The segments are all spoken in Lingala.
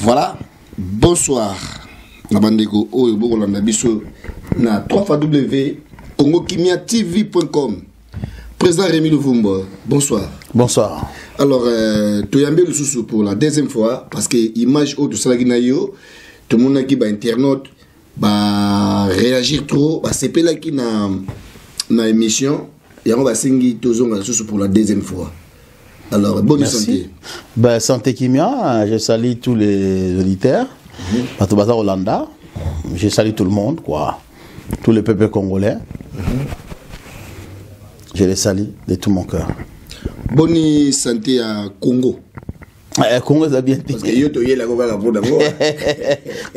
Voilà, bonsoir. Nabandeko Oyo Bokolanda Biso na www.congokimiatv.com. Président Rémi Louvumba, bonsoir. Bonsoir. Alors, Toyambe le sous pour la deuxième fois parce que image autre salaginayo, tout le monde qui va internaute va réagir trop, va c'est là qui na émission et on va singi tozonga sous pour la deuxième fois. Alors, bonne santé. Ben, santé Kimia, je salue tous les auditeurs. Batobasa Hollanda, je salue tout le monde, quoi. Tous les peuples congolais. Je les salue de tout mon cœur. Bonne santé à Congo. Congo ça bien. Parce que yo toyé la goba la pour d'abord.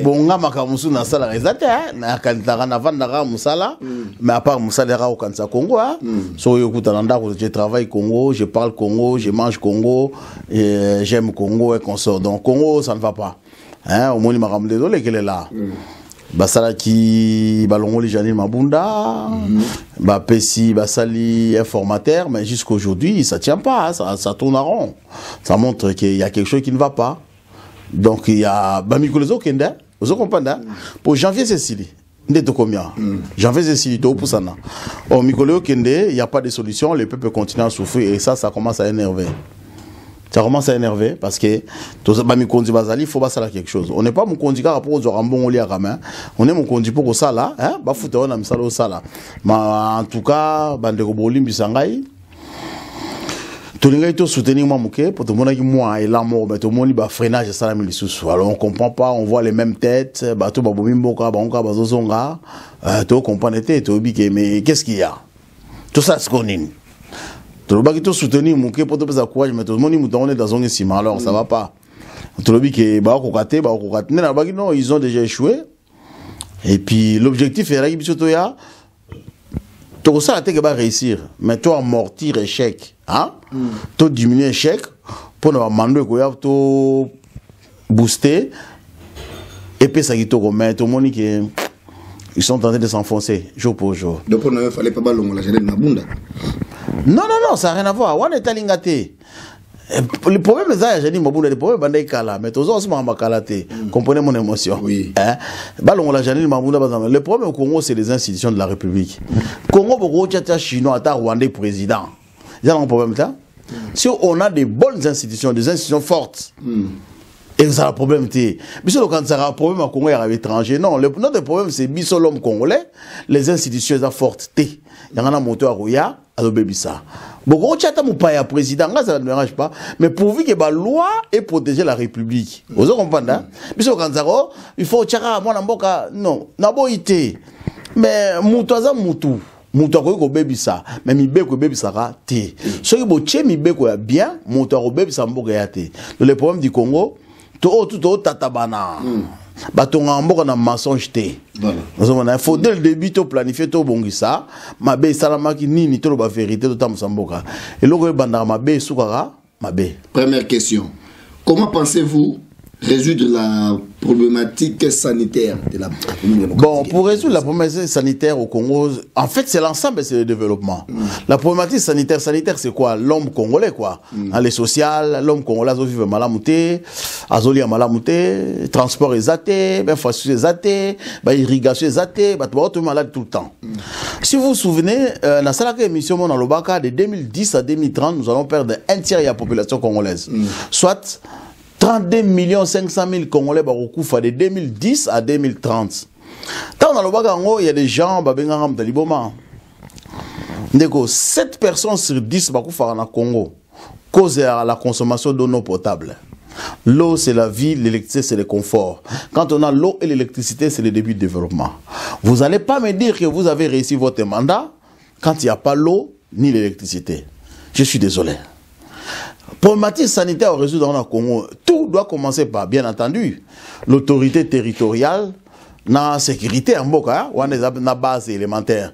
Bonga makamusu na sala rezate na kantara na vandara musala mais à part musala ra au kansa Congo so yo kutalanda je travaille Congo, je parle Congo, je mange Congo et j'aime Congo et consort. Donc Congo ça ne va pas. Hein au moins makam désolé qu'elle est là. Basala qui balongoli Janine Mabunda ba pesi basali informateur mais jusqu'aujourd'hui ça tient pas, ça tourne à rond. Ça montre qu'il y a quelque chose qui ne va pas. Donc il y a Bamikolezo Kenda, vous comprenez pour janvier Cécilie ndé combien janvier Cécilie to pour ça na. Au Mikoleo Kende, il y a pas de solution, les peuples continuent à souffrir et ça commence à énerver. Ça commence à énerver parce que tout ça il faut pas ça quelque chose. On n'est pas mon conduit par rapport aux rambons liés à Ramin. On est mon conduit pour ça là, hein, bah foutre on a mis ça là. Mais en tout cas, bande de bolim bisangai. Tout le monde soutenir moi mouké pour tout le monde qui moi et l'amour, mais tout le monde il freinage ça la sous. Alors on comprend pas, on voit les mêmes têtes, bah tout babomimboka, banka bazozonga, tout comprendre tête, tout biké mais qu'est-ce qu'il y a? Tout ça c'est qu'on est. Tout le monde qui soutenir mon pour te faire courage mais tout le monde est dans un ciment alors ça va pas. Tout le monde qui non ils ont déjà échoué et puis l'objectif est là qui biso toya tout ça te va réussir mais toi amortir échec hein toi diminuer échec pour ne pas demander quoi to booster et puis ça qui te remet tout le monde qui ils sont en train de s'enfoncer jour pour jour. Donc on ne fallait pas ballon la Janine Mabunda. Non, ça n'a rien à voir. On est à l'ingate. Le problème, c'est que j'ai dit, le problème, c'est que mais tous aussi, comprenez mon émotion. Oui. Le problème au Congo, c'est les institutions de la République. Congo, beaucoup de Chinois, Rwandais, président. Il y a un problème là. Si on a des bonnes institutions, des institutions fortes, et ça a un problème. Mais si on a un problème au Congo, il y a un étranger. Non, notre problème, c'est que l'homme congolais, les institutions sont fortes. Il y a un moteur à Rouya. Alors, ça. Bon, on tient à mon président, ça ne me dérange pas, mais pourvu que la loi ait protégé la République. Vous comprenez, hein? Mais il faut que non, naboité. Mais moutoisa moutou. Moutou ko baby ça. Mais mi beko baby ça ra té. Ce qui boche mi beko ya bien, moutou baby ça mboka ya té. Le problème du Congo, tout tatabana. Batonga mboka na mensonge té. Il faut dès le début to planifier to bongisa, mabe salamaki nini to ba vérité to tamsamboka. Et loko bandara mabe sukara, mabe. Première question. Comment pensez-vous résoudre la problématique sanitaire de la République? Bon, pour résoudre la problématique sanitaire au Congo, en fait, c'est l'ensemble, c'est le développement. La problématique sanitaire, c'est quoi? L'homme congolais, quoi. Les social, l'homme congolais, il vit malamouté, azoli a malamouté, transport est athée, infrastructure est athée, irrigation est athée, tout malade tout le temps. Si vous vous souvenez, dans la émission dans le Baka, de 2010 à 2030, nous allons perdre un tiers de la population congolaise. Soit 32 500 000 Congolais baroukoufa de 2010 à 2030. Tant dans le Bagango, il y a des gens qui ont été liboma. 7 personnes sur 10 baroukoufa dans le Congo cause à la consommation d'eau potable. L'eau, c'est la vie, l'électricité, c'est le confort. Quand on a l'eau et l'électricité, c'est le début du développement. Vous n'allez pas me dire que vous avez réussi votre mandat quand il n'y a pas l'eau ni l'électricité. Je suis désolé. Problématique sanitaire au réseau dans le Congo, tout doit commencer par, bien entendu, l'autorité territoriale, la sécurité en Boka, ou la base élémentaire.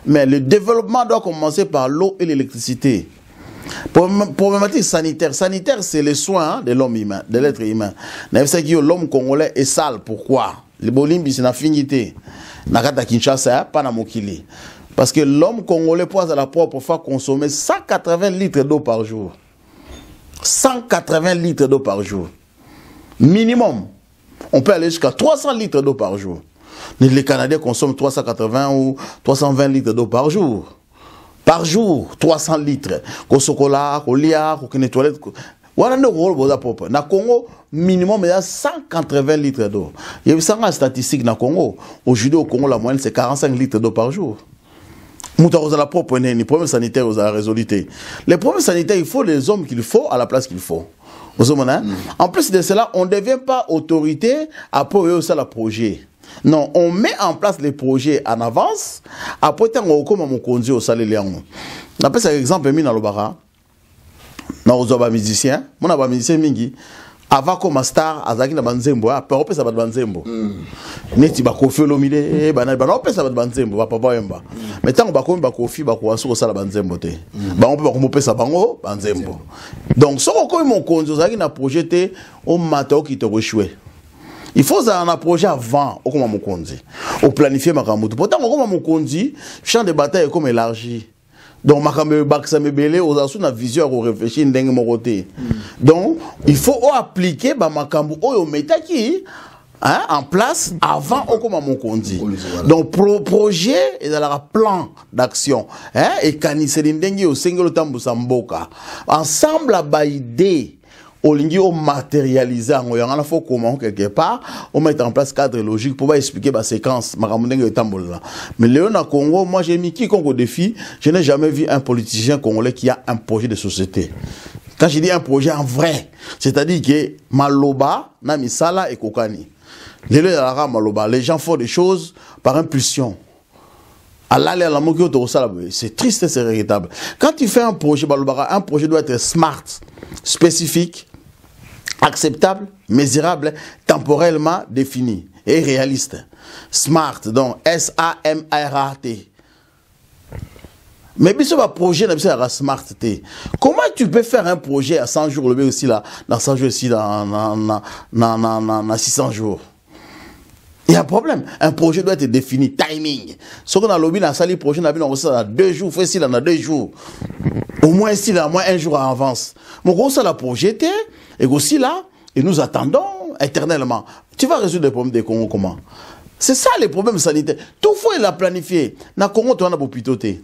Mais le développement doit commencer par l'eau et l'électricité. Problématique sanitaire. Sanitaire, c'est les soins de l'homme humain, de l'être humain. L'homme congolais est sale. Pourquoi? Le bolimbi, c'est une affinité. Nakata Kinshasa, pas na Mokili. Parce que l'homme congolais poise à la propre fois consommer 180 litres d'eau par jour. 180 litres d'eau par jour. Minimum. On peut aller jusqu'à 300 litres d'eau par jour. Les Canadiens consomment 380 ou 320 litres d'eau par jour. Par jour, 300 litres. Au chocolat, au liard, au toilette. Voilà le rôle de la propre. Na Congo, minimum, il y a 180 litres d'eau. Il y a 100 statistiques dans le Congo. Aujourd'hui, au Congo, la moyenne, c'est 45 litres d'eau par jour. Les problèmes sanitaires, vous avez résolu. Les problèmes sanitaires, il faut les hommes qu'il faut à la place qu'il faut. En plus de cela, on ne devient pas autorité après aussi le projet. Non, on met en place les projets en avance. Après, on commence à conduire au salaire. On appelle ça exemple, dans le bara. Dans les musiciens, mon aba musicien mingi. Avant comme star, azaki na banzembo, après on peut ça banzembo. Neti ba kofi olomide, banal on peut ça banzembo, ba papa yemba. Mais tant ba komi ba kofi ba ko asu ça banzembo te. Ba on peut ba ko peut ça bango banzembo. Donc so ko mon konzo azaki na projeté au matin qui te rechouer. Il faut un projet avant, au comment mon conduit, au planifier ma camoute. Pourtant, comment mon conduit, champ de bataille est comme élargi. Donc, ma camoute, ça me belé, aux assos, na vision, au réfléchir, n'engue mon côté. Donc, il faut appliquer, ma camoute, au métaki, en place, avant, au comment mon conduit. Donc, projet, et dans le plan d'action, et canisse, n'engue, au single tambu samboka. Ensemble, à baïdé. Au lieu de matérialiser, on faut comment quelque part, on met en place cadre logique pour expliquer la séquence. Mais Léon à Congo, moi j'ai mis quiconque au défi, je n'ai jamais vu un politicien congolais qui a un projet de société. Quand je dis un projet en vrai, c'est-à-dire que Maloba, Namisala et Kokani. Les gens font des choses par impulsion. C'est triste et c'est regrettable. Quand tu fais un projet doit être smart, spécifique, acceptable, mesurable, temporellement défini et réaliste. Smart, donc S-A-M-R-A-T. Mais bien sûr, un projet n'est smart. Comment tu peux faire un projet à 100 jours, le aussi là, dans 100 jours aussi, dans 600 jours? Il y a un problème. Un projet doit être défini. Timing. Ce qu'on a lobby dans la salle, le projet, on a 2 jours. Faut ici, on a 2 jours. Au moins ici, là, moins 1 jour à avance. Mon gros, ça l'a projeté. Et aussi là, et nous attendons éternellement. Tu vas résoudre les problèmes des Congo comment? C'est ça les problèmes sanitaires. Tout faut il a planifié. Dans Congo, tu en as pour pitoter.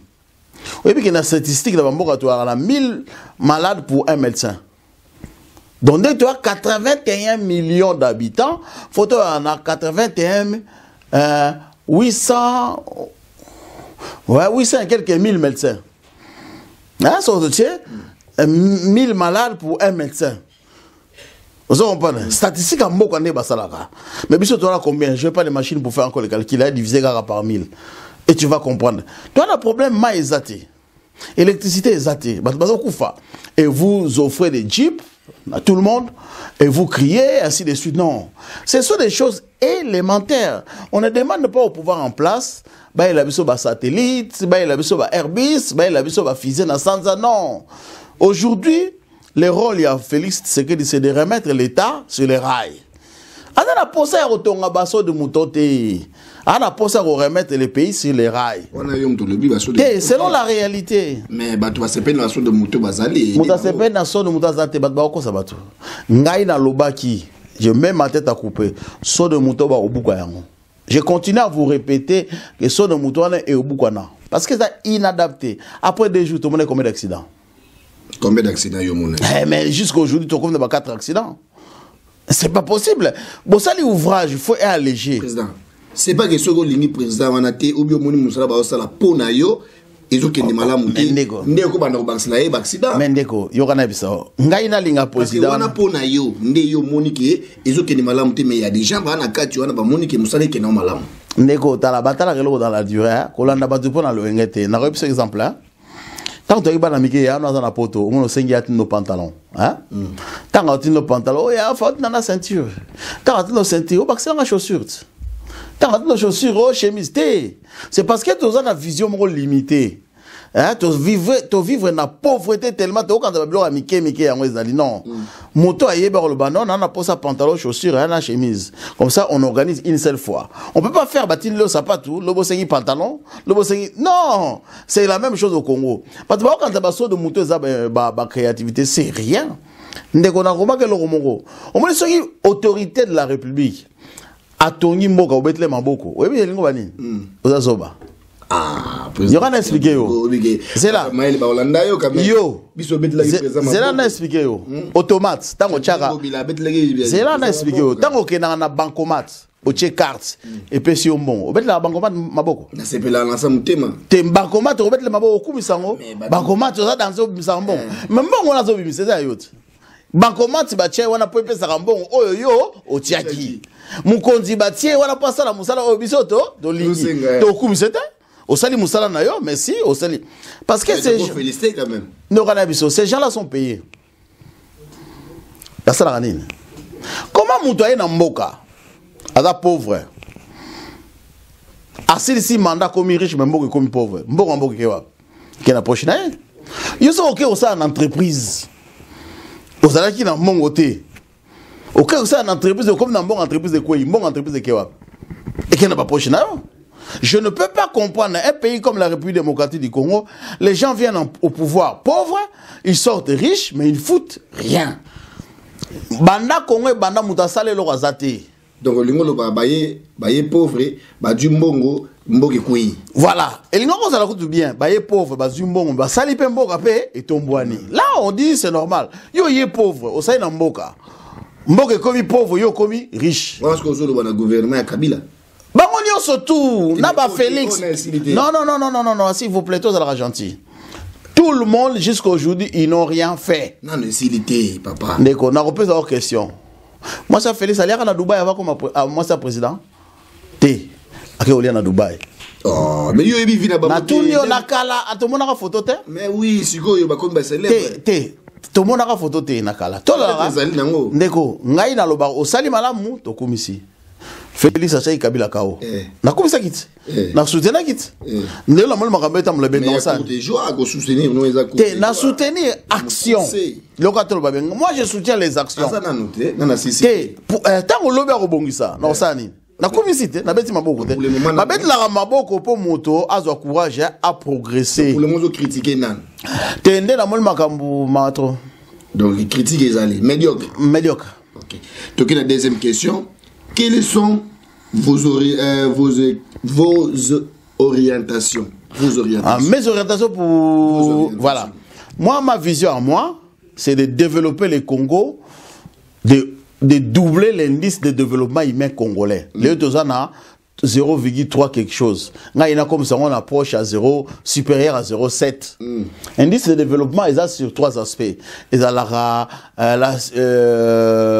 Oui, puis il y a une statistique, il y a 1000 malades pour un médecin. Donc, dès que tu as 81 millions d'habitants, il faut en a 81 800 et quelques 1000 médecins. Hein, ça vous tient 1000 malades pour un médecin. Vous comprenez? Statistique en mot qu'on est basalaka. Mais bien sûr, tu as combien? Je n'ai pas de machine pour faire encore le calcul. Là, divisé par 1000. Et tu vas comprendre. Tu as un problème, ma exaté. Électricité exaté. Et vous offrez des jeeps à tout le monde, et vous criez, ainsi de suite. Non. Ce sont des choses élémentaires. On ne demande pas au pouvoir en place, bah, il a vu ça satellite, bah, il a vu ça Airbus, bah, il a vu ça fusée dans Sanza. Non. Aujourd'hui, le rôle de Félix, c'est de remettre l'État sur les rails. On a posé à retourner à basso de Moutote. On a posé à remettre les pays sur les rails. Selon la réalité. Mais tu vas se peine la de Mouto Bazali. Mouta se peine la de Mouta Zate, Batbako Sabato. Ngaï na Lobaki, je mets ma tête à couper. So de Mouto ba Obukayango. Je continue à vous répéter que so de Mouto est Obukana. Parce que c'est inadapté. Après 2 jours, tout le monde a combien d'accidents? Combien d'accidents y a? Mais jusqu'à aujourd'hui, tu as 4 accidents. C'est pas possible. Bon, ça, l'ouvrage, il faut alléger. Président, c'est pas que ce que le président va nater ou bien moni musala ba osala pona yo ezo kende malamu te. Ndeko banda ko baksila e accident. Mendeko, yo kana bisa. Ngai na linga président. Parce que wana pona yo, nde yo moni ke ezo kende malamu te, mais il y a des gens ba na kati wana ba moni ke musala ke na malamu. Ndeko ta la batala kelo dans la durée, ko landa batu pona lo ngete. Na repris exemple là. Tant que tu as mis un poto, on a nos pantalons. Tant que tu as nos pantalons, il y a une ceinture. Tant que tu as nos ceintures, il y a une chaussure. Tant que tu as nos chaussures, chemise. C'est parce que tu as une vision limitée. Tu vivre dans la pauvreté tellement que tu as mis non. Moto a le banon, on a posé un pantalon, chaussures, une chemise. Comme ça, on organise une seule fois. On ne peut pas faire bâtir le sapatou, le bossengi pantalon, le bossengi. Non! C'est la même chose au Congo. Parce que quand tu as besoin de moto, la créativité, c'est rien. On a autorité de la République. atongi mboka obetle maboko oyebi elingo banini ozazoba il y aura un expliqué c'est là yo c'est là na expliqué yo automate tango chaka c'est là na expliqué yo tango kenanga na bancomat oche carte et puis si on bon obet la bancomat maboko na sepela na samutema te bancomat obet le maboko kumisango bancomat za danzo bisango même bon on a zo bimisa za yote bancomat ba che wana po pesa kambongo oyo yo otiaki mukonzi ba tie wana pasa la musala oyo bisoto do lingi to kumisete osali musala na yo merci osali parce que c'est féliciter quand même no kana biso ces gens là sont payés la sala nini comment mutoye na mboka aza pauvre asilisi mandat comme riche mais mboka comme pauvre mboka kewa kena poche na yo so ok osala na entreprise ozalaki na mongo te ok osala na entreprise comme na mboka entreprise de quoi mboka entreprise kewa et kena ba poche na yo. Je ne peux pas comprendre un pays comme la République démocratique du Congo, les gens viennent au pouvoir pauvres, ils sortent riches, mais ils foutent rien. Banda Congo et Banda Moutasale lo razate. Donc l'ingolo baye pauvre, ba du mbongo, mboki kui. Voilà. Et l'ingolo ça la coûte bien, baye pauvre, ba du mbongo, ba sali pe mboka pe et tombouani. Là on dit c'est normal. Yo yé pauvre, o sai na mboka. Mboka komi pauvre, yo komi riche. Parce que zo lo bana gouvernement ya Kabila. Bangonio surtout, Naba Félix. Non, s'il vous plaît, tous à la gentil. Tout le monde, jusqu'à aujourd'hui, ils n'ont rien fait. Non, necessité, papa. D'accord, on a repris la question. Moi, ça Félix, allez à Dubaï avant comme moi, ça président. T. À quel à Dubaï. Oh, mais yo ebi vina ba. Na tout nyo nakala, à tout le monde a photo te. Mais oui, si go yo ba comme ba célèbre. T. Tout le monde a photo te nakala. Tout le monde. D'accord, ngai na loba o sali malamu to komisi. Félix Achai Kabila Kao. Na komisa kit. Na soutenir kit. Ne la mol makambeta mlebe nonsa. Mais joie à soutenir nous les actions. Na soutenir action. Lokato ba ben. Moi je soutiens les actions. Ça na noté, na sisi. Tant lobe a rebongisa. Na osani. Na komisite, na beti maboko te. Na beti la maboko po moto azo courage à progresser. Pour le monde critiquer nan. Tende na mol makambu matro. Donc les critiques les allés médiocre. Médiocre. OK. Donc la deuxième question. Quelles sont vos orientations? Mes orientations pour... Voilà. Moi, ma vision à moi, c'est de développer le Congo, de doubler l'indice de développement humain congolais. Les deux ans, 0,3 quelque chose. Là, il y a comme ça, on approche à 0, supérieur à 0,7. Indice de développement, il y a sur 3 aspects. Il y a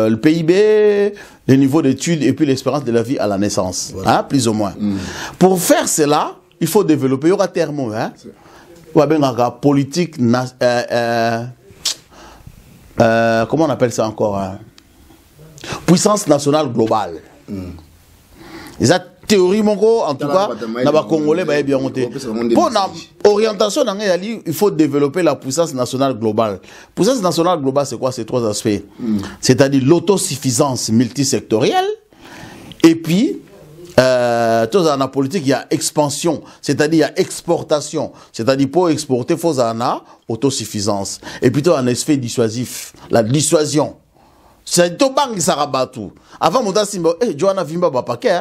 le PIB, le niveau d'études et puis l'espérance de la vie à la naissance. Voilà. Hein, plus ou moins. Pour faire cela, il faut développer. Il y aura terme, hein? Politique, comment on appelle ça encore? Hein? Puissance nationale globale. Ils ont théorie mongo en tout cas na ba congolais ba bien monté pour na orientation il faut développer la puissance nationale globale. Puissance nationale globale c'est quoi? C'est 3 aspects. C'est-à-dire l'autosuffisance multisectorielle et puis dans la politique il y a expansion, c'est-à-dire il y a exportation, c'est-à-dire pour exporter il faut en autosuffisance et puis un aspect dissuasif, la dissuasion. C'est tout bang sarabatu. Avant muda simba Joanna Vimba ba paquet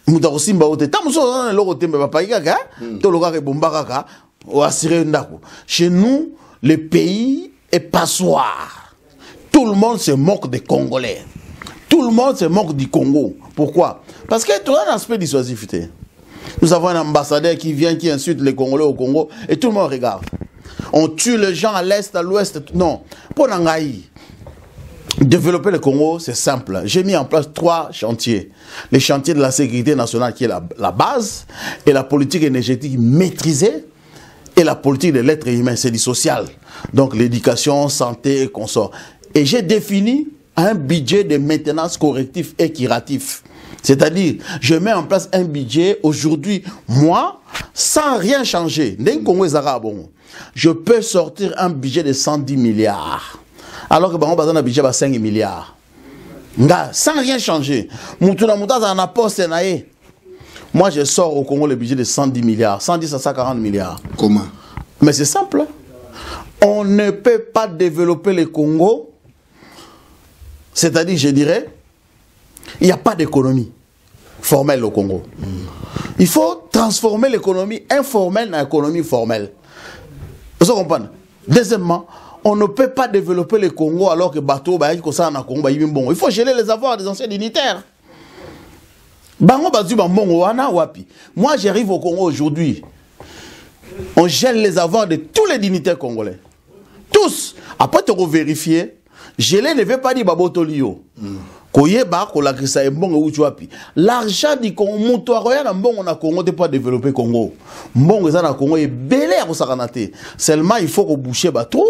muda simba ote tamuso na loko tembe ba paquet ka to loka ke bomba kaka o assurer ndako. Chez nous le pays est passoire. Tout le monde se moque des Congolais. Tout le monde se moque du Congo. Pourquoi? Parce que tu as un aspect dissuasifité. Nous avons un ambassadeur qui vient qui insulte les Congolais au Congo et tout le monde regarde. On tue les gens à l'est, à l'ouest. Non, pour Nangaï. Développer le Congo, c'est simple. J'ai mis en place 3 chantiers. Les chantiers de la sécurité nationale qui est la base, et la politique énergétique maîtrisée, et la politique de l'être humain, c'est du social. Donc l'éducation, santé et consorts. Et j'ai défini un budget de maintenance correctif et curatif. C'est-à-dire, je mets en place un budget aujourd'hui, moi, sans rien changer. Je peux sortir un budget de 110 milliards. Alors que on a un budget de 5 milliards. Sans rien changer. Moi, je sors au Congo le budget de 110 milliards. 110 à 140 milliards. Comment? Mais c'est simple. On ne peut pas développer le Congo. C'est-à-dire, je dirais, il n'y a pas d'économie. formelle au Congo. Il faut transformer l'économie informelle en économie formelle. Vous comprenez? Deuxièmement, on ne peut pas développer le Congo alors que bateau il faut geler les avoirs des anciens dignitaires. Moi j'arrive au Congo aujourd'hui. On gèle les avoirs de tous les dignitaires congolais. Tous. Après tu vérifier, geler ne veut pas dire babotolio. L'argent du Congo, on a Congo de pas développer Congo. Congo est belé à seulement il faut qu'on bouche bateau,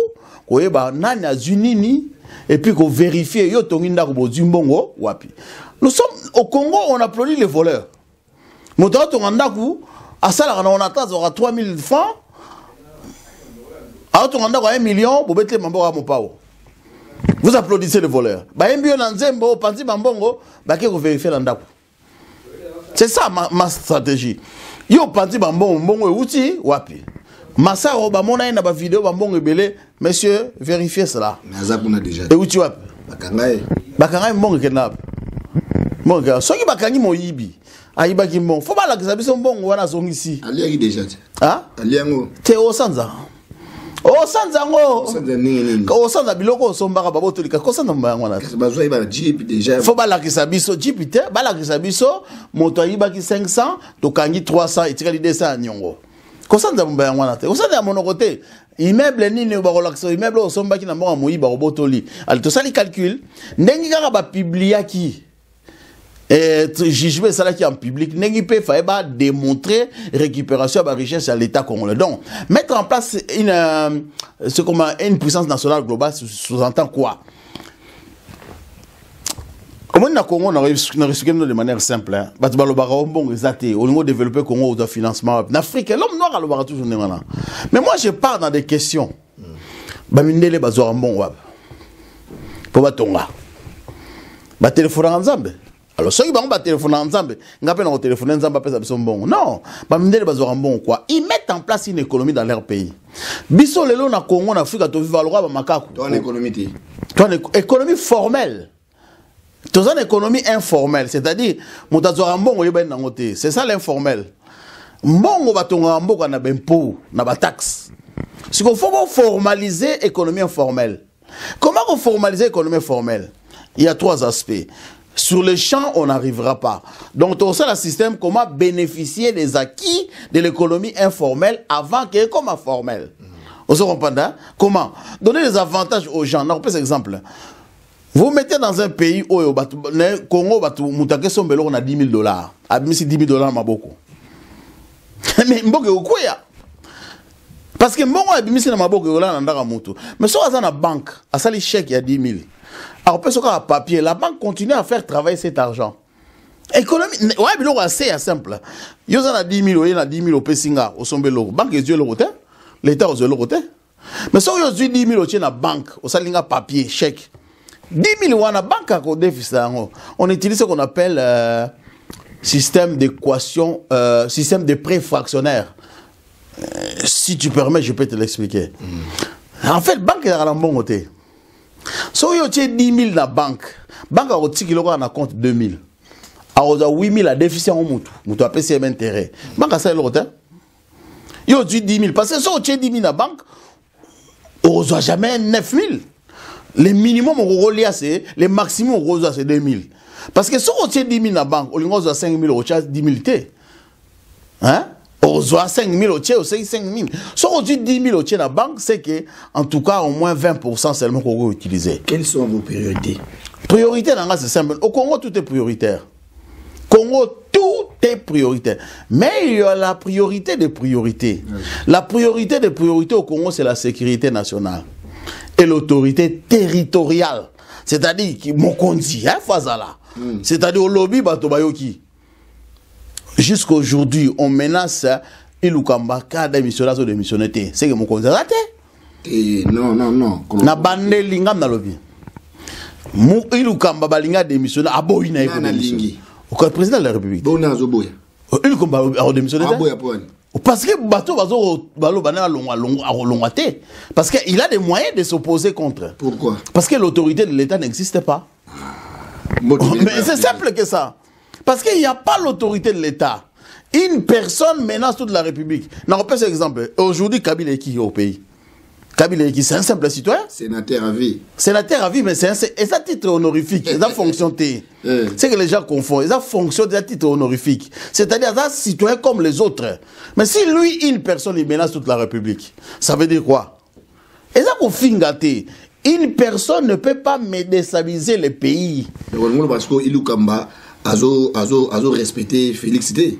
qu'on y nani zunini et puis qu'on vérifie yo tonginda ko zimbongo wapi. Nous sommes au Congo, on applaudit les voleurs. Moto tonganda ku asala on attend aura 3000 francs. A tonganda ko 1 million, bobete mambo ka mopao. Vous applaudissez les voleurs. C'est ça ma stratégie. Yo panti bambongo mbongo outi wapi. Massa robamona na ba vidéo bambongo belé, monsieur, vérifiez cela. Mais azakuna déjà. Et outi wapi. Bakangaye mbongo kenap. Mbongo soki bakangi moyibi. Ayiba ki mbongo. Faut pas la kisabiso mbongo wana zongisi. Ali déjà. Hein? Ali Théo Sanza. Oh sanzango. Oh sanza biloko sombaka babotolika ko sanza mbango na. Bazwa iba jeep déjà. Faut ba la kisabiso jeep te, ba la kisabiso moto ayiba ki 500, to kangi 300 etikali 200 nyongo. Ko sanza mbango na te. Ko sanza monokote. Immeuble nini ba relaxo immeuble o sombaki na mbongo moyiba robotoli. Ali to sali calcul, ndengi kaka ba publiaki. Et jugement ça là qui en public n'est pas démontrer récupération de la richesse à l'État congolais. Donc mettre en place une puissance nationale globale sous-entend quoi? Comment na Congo on a réussi de manière simple hein. Au niveau développer Congo au financement en Afrique l'homme noir a toujours maintenant. Mais moi je pars dans des questions. Bamindele bazora mbongo pour batonga. Ba téléphone ensemble. Alors, ceux qui vont téléphoner ensemble, ils vont téléphoner ensemble, non, quoi. Ils mettent en place une économie dans leur pays. Biso lelo na Congo, en Afrique, tu vas voir makako. Toi, l'économie. Toi, économie formelle. Toi, une économie informelle. C'est-à-dire, c'est ça l'informel. Mbongo batonga mbongo na bempo, na ba taxe. Ce qu'il faut formaliser l'économie informelle. Comment formaliser l'économie formelle? Il y a 3 aspects. Sur le champ, on n'arrivera pas. Donc, on sait le système, comment bénéficier des acquis de l'économie informelle avant qu'elle soit comme formelle. Vous comprenez? Comment? Donner des avantages aux gens. Non, par exemple, vous mettez dans un pays où le Congo, on a 10 000 $. À 10 000 $, ma beaucoup. Mais parce que mbongo a 10 000 $, mais si on a une banque, à ça les chèques, il y a 10 000. Alors, parce qu'à papier, la banque continue à faire travailler cet argent. Économie, ouais, mais c'est simple. Il y a 10 000, il y a 10 000 au Pessinga, au Sombelo. Banque est l'euro, l'État est l'euro. Mais si on a 10 000 au la banque, au Salinga papier, chèque. 10 000 à la banque à déficit. On utilise ce qu'on appelle système d'équation, système de prêt fractionnaire. Si tu permets, je peux te l'expliquer. En fait, banque est à la bon côté. Si vous avez 10 000 dans la banque, la banque a 10 000 dans compte 2 000. Alors, 8 000 à déficit en moutou. Moutou a PCM intérêt. La banque a ça l'autre. Vous avez 10 000. Parce que si vous avez 10 000 dans la banque, vous n'avez jamais 9 000. Le minimum, c'est le maximum, c'est 2 000. Parce que si vous avez 10 000 dans la banque, vous avez 5 000, vous avez 10 000. Hein? On a 5 000 au tchè, 5 000. Si on dit 10 000 au tchè dans la banque, c'est que, en tout cas, au moins 20% seulement qu'on va utiliser. Quelles sont vos priorités? Priorité, c'est simple. Au Congo, tout est prioritaire. Congo, tout est prioritaire. Mais il y a la priorité des priorités. Oui. La priorité des priorités au Congo, c'est la sécurité nationale et l'autorité territoriale. C'est-à-dire, mon konzi, hein, Fazala. C'est-à-dire, au lobby, Batobayoki. Jusqu'à aujourd'hui, on menace Ilukamba ka démissionnaire ou démissionnaire. C'est que mon conseil raté. Non. Na bande lingam na lobby. Mu Ilukamba balinga démissionnaire aboyina eko démissionnaire. Au président de la République. Bona zoboya. Ilukamba a démissionnaire. Aboya poane. Parce que bato bazo balo bana longate. Parce qu'il a des moyens de s'opposer contre. Pourquoi? Parce que l'autorité de l'État n'existe pas. Mais c'est simple que ça. Parce qu'il n'y a pas l'autorité de l'État. Une personne menace toute la République. On peut faire exemple. Aujourd'hui, Kabila est qui au pays? Kabila est qui? C'est un simple citoyen. Sénateur à vie. Sénateur à vie, mais c'est un titre honorifique. C'est une fonction T. C'est que les gens confondent. C'est une fonction d'un titre honorifique. C'est-à-dire un citoyen comme les autres. Mais si lui, une personne, il menace toute la République, ça veut dire quoi? Et ça qu'on fingaté. Une personne ne peut pas déstabiliser le pays. Parce qu'il a respecté Félix T.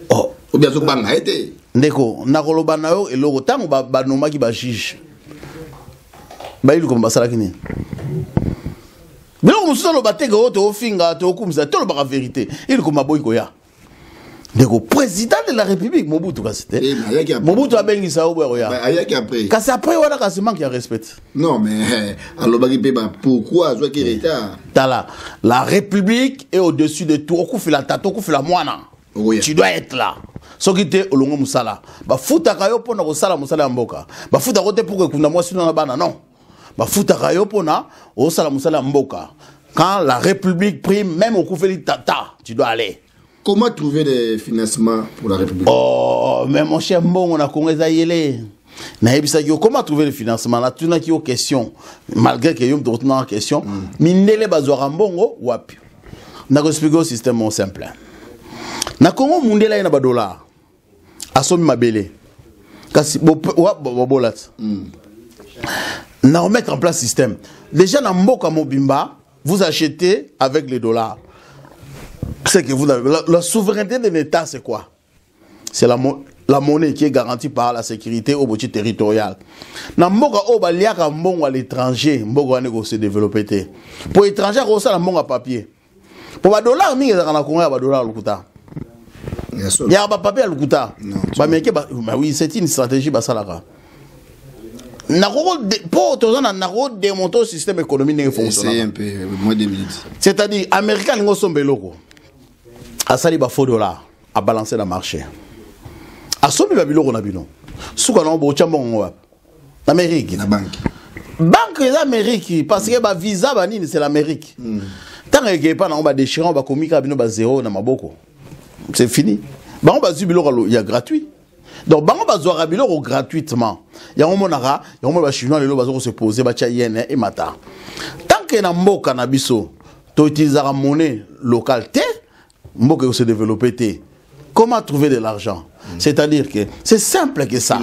Oh. Ou bien il a été. Ndeko, nakoloba na yo eloko tango ba nomaki ba juge. Ba ilu comme basala kini. Bilo mususa lo bateke o te ofinga te okumza to lo ba vérité. Il comme boy koya. Ndeko président de la République Mobutu kasite. Mobutu abengisa o boy koya. Ayaki après. Kasi après wala kasi manque ya respect. Non mais alobaki pe ba pourquoi zo ki retard. Tala, la République est au-dessus de tout. Okufila tato okufila mwana. Oui. Tu dois être là. Ce qui était au long musala. Ba futa kayo pona ko sala musala mboka. Ba futa kote pour que kuna mwasi na bana non. Ba futa kayo pona o sala musala mboka. Quand la République prime même au koufeli tata, tu dois aller. Comment trouver des financements pour la République? Oh, mais mon cher Mbongo on a congé yele. Na ebisa yo comment trouver le financement là tuna ki yo question malgré que yo me en question minele bazwa Mbongo wapi. Na ko expliquer au système simple. Na Congo mundela ina ba dollar. Asomi mabele. Kasi bolat. Na remettre en place système. Déjà dans Mboka Mobimba, vous achetez avec les dollars. C'est que vous avez la souveraineté de l'État c'est quoi? C'est la monnaie qui est garantie par la sécurité au bout territorial. Na Mboka oba liaka mbongo à l'étranger, Mboka va négocier développer. Pour étranger ça la mbongo à papier. Pour ba dollar mingi za kana Congo ba dollar lukuta. Il y a un papier à l'Ukuta. Oui, c'est une stratégie. Pour démontrer le système économique fonctionne. C'est-à-dire, les Américains sont beloko. À ça, il faut $, à balancer le marché. À ce moment-là, il y a un l'Amérique. La banque. Banque de l'Amérique. Parce que le visa, c'est l'Amérique. Tant qu'il n'y a pas de déchirant, on va communiquer à zéro dans Maboko. C'est fini. Bango bazubilo il y a gratuit. Donc bango bazwa biloko gratuitement. Il y a un monara, il y a un chinois les bazo se poser ba tia yene et mata. Tant que na mboka na biso, to utiliser la monnaie locale té, mboka se développer té. Comment trouver de l'argent? C'est-à-dire que c'est simple que ça.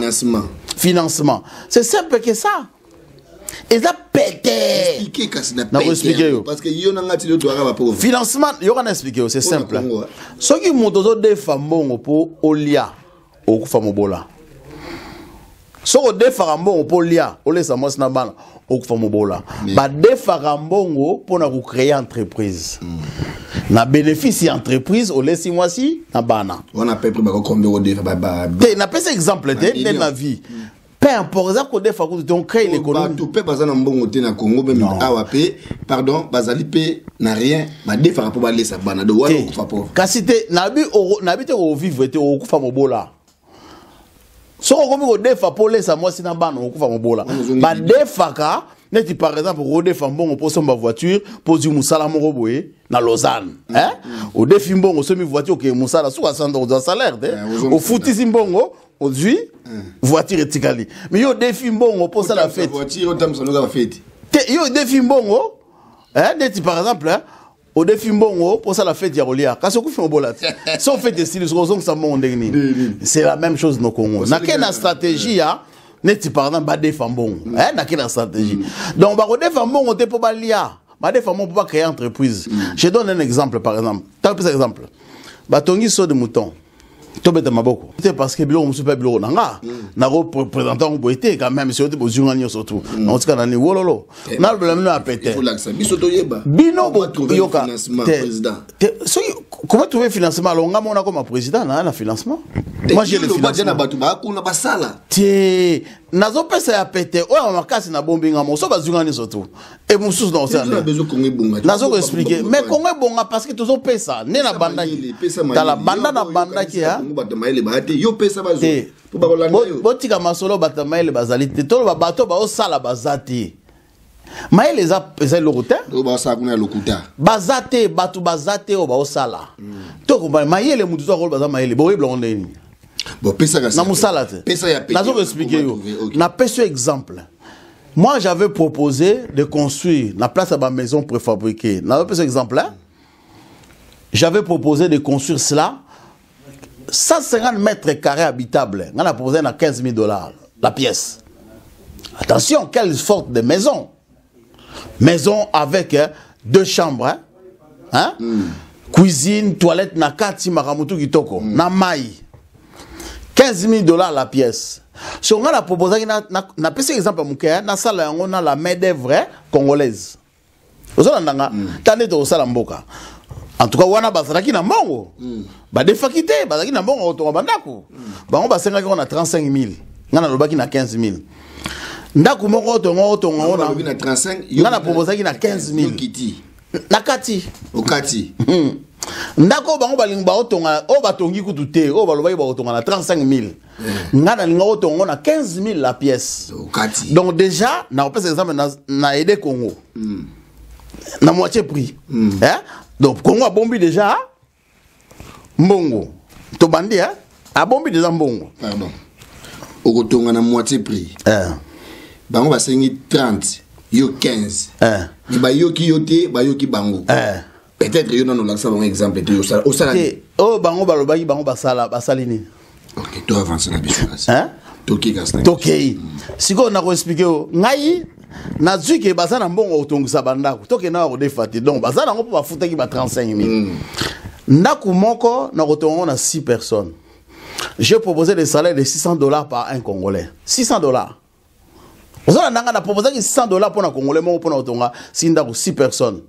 Financement. C'est simple que ça. Et ça pété. Expliquer parce que yo nangati le doit pauvre. Financement, yo kan expliquer, c'est simple. Ce qui monte des femmes pour olia au kufa mobola. Ce que des femmes pour olia, ole sa mos na bana au kufa mobola. Ba des femmes pour na créer entreprise. Na bénéfice entreprise ole si moisi na bana. On a pris combien de ba. Na pèse exemple de ma vie. Peu importe, ça des fois on crée l'économie. Tout peut passer dans bon côté na Congo même AWP, pardon, bazali pe n'a rien, ba des fois pour aller ça bana de wala kufa pauvre. Kasite nabi te au vivre te au kufa mobola. So ko des fois pour laisser moi si na bana au kufa mobola. Ba des fois ka neti par exemple rode fambon pour son voiture pour du musala mo boye na Lausanne, hein? Au défi mbongo semi voiture que musala sous $100 salaire, au fouti simbongo aujourd'hui voiture etikali mais yo défi mbongo pour ça la fête voiture autant ça nous a fait yo défi mbongo hein neti par exemple hein au défi mbongo pour ça la fête ya rolia kasi ku fi mbola si on fait des styles so ça monde c'est la même chose no Congo na quelle stratégie ya neti par exemple ba défi mbongo hein na quelle stratégie donc ba ko défi mbongo te pour ba lia ba défi mbongo pour pas créer entreprise je donne un exemple par exemple par exemple ba tongi so de mouton Tobeta maboko. C'est parce que bilo musu pas bilo nanga. Na représentant boité quand même c'est au journal surtout. On se kana ni wololo. Na le problème a pété. Il faut l'accès. Biso toyeba. Bino yoka financement président. Comment trouver financement longa mona comme président na financement? Moi j'ai le financement. Na batu ba kuna basala. Tie nazo pesa ya pété. Oya makasi na bombinga mo so bazunga ni surtout. Et musu dans ça. Nazo expliquer mais Congo bonga parce que tozo pesa ne na banda ki. Dans la banda na banda ki ha. Yo pesa bazo. Botika masolo batamaile bazali te. Tolo bato ba osala bazati. Maïle les locuta. Bazate, batu bazate au baosala. Toko maïle mutu to baza maïle. Bo yebla ondeni. Bon, pesa ka. Na musala te. Pesa ya pesa. Na zo expliquer yo. Na pesa exemple. Moi j'avais proposé de construire la place à ma maison préfabriquée. Na pesa exemple là. J'avais proposé de construire cela 150 mètres carrés habitables. On a proposé à $15 000 la pièce. Attention, quelle sorte de maison. Maison avec 2 chambres. Hein? Cuisine, toilette, nakati, maramutu kitoko. Na mai. $15 000 la pièce. Si on a proposé, na pese exemple à Mouké, na salle, on a la main d'œuvre congolaise. Vous avez tandis que vous avez mboka. En tout cas, wana bazalaki na mbongo. Ba defakité, bazalaki na mbongo otonga bandako. Bango basengaki on a 35 000. Ngana lobaki na 15 000. Ndako moko otonga ona. Na 35. Ngana proposaki na 15 000. Na kati. Okati. Ndako bango balinga otonga o batongi kutu te, o balobaki ba otonga na 35 000. Ngana linga otonga na 15 000 la pièce. Okati. Donc déjà, na opesa exemple na aider Congo. Na moitié prix. Hein? Donc Congo a bombi déjà mbongo. To bandi hein? A bombi déjà mbongo. Pardon. Okotonga na moitié prix. Bango ba sengi 30, yo 15. Ni ba yo ki yote, ba yo ki bango. Peut-être yo non lancer un exemple de au sala. Oh bango balobaki bango basala basalini. OK, toi avance na biso. Hein? Toki gasna. Toki. Siko na ko expliquer ngai na zuke bazana mbongo otongisa bandako. Toke na ko defati. Donc bazana ngo pa futa ki ba 35 000. Ndako moko na kotonga na 6 personnes. J'ai proposé des salaires de $600 par un Congolais. $600. Vous avez proposé $600 pour un Congolais, pour un 6 personnes.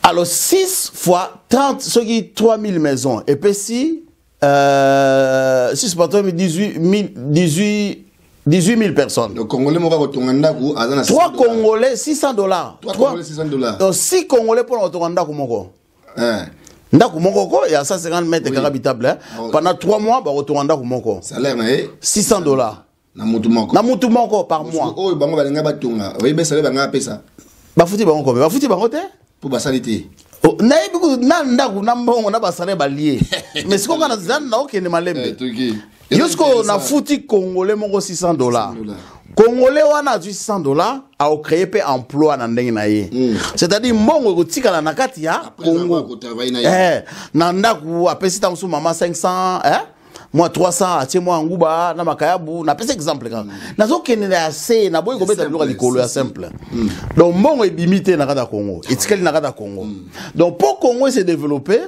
Alors 6 fois 30, ce qui est 3 000 maisons. Et puis si 6 fois 3 000, 18 000 personnes. Le Congolais, 3 Congolais, $600. 3 Congolais, $600. Donc 6 Congolais pour un Congolais. Ndako moko il y a 150 mètres carrés habitables pendant 3 mois ba retourner ndako moko salaire na $600 na mutu moko par mois oh bango balinga batunga oui be salaire banga pesa ba futi bango te pour basalite na yebi na ndako na mbongo na ba salaire ba lié mais siko kana zana na okene malembe yosko na futi congolais moko $600 Congolais wana a $600 a créé pe emploi na ndenge na ye. C'est-à-dire mbongo kotika na nakati ya Congo. Na ndaku apesi ta musu mama 500 moi 300 atie moi nguba na makayabu na pesa exemple quand. Na zo kenela assez na boy ko beta biloko likolo ya simple. Donc mbongo est limité na kata Congo. Etikali na kata Congo. Donc pour Congo se développer,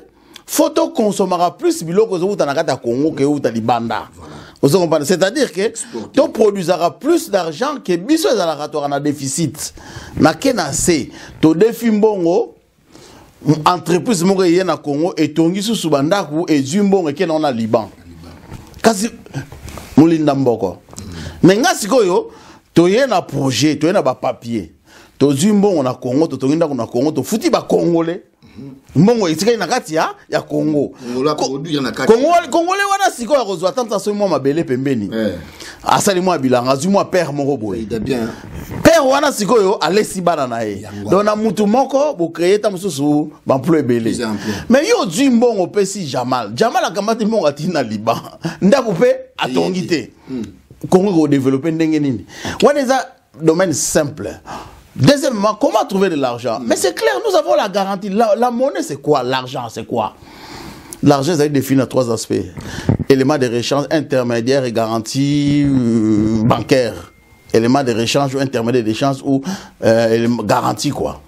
faut to consommera plus biloko zo na kata Congo que uta libanda. Vous comprenez? C'est-à-dire que tu produiras plus d'argent que biso za la na déficit. Na kenase to défi mbongo entreprise moko ye na Congo et tongi susu bandaku et zumbongo ke na Liban. Kasi mulinda mboko. Mais nga sikoyo to ye na projet, to ye na ba papier. To zumbongo na Congo, to tongi ndako na Congo, to futi ba congolais. Mbongo itika na kati ya Congo. Congolais wana siko ya kozwa tanta so mwa mabele pembeni. Asali mwa bilanga zu mwa père moko boye. Père wana siko yo alesi bana na ye. Donc na mutu moko bo créer ta mususu ba emploi belé. Mais yo du mbongo pesi Jamal. Jamal akamati mbongo atina Liban. Ndako pe atongite. Congo ko développer ndenge nini. Wana za domaine simple. Deuxièmement, comment trouver de l'argent? Mais c'est clair, nous avons la garantie. La monnaie, c'est quoi? L'argent, c'est quoi? L'argent, ça est défini à 3 aspects. Éléments de réchange, intermédiaire et garantie bancaire. Éléments de réchange ou intermédiaire d'échange ou garantie, quoi.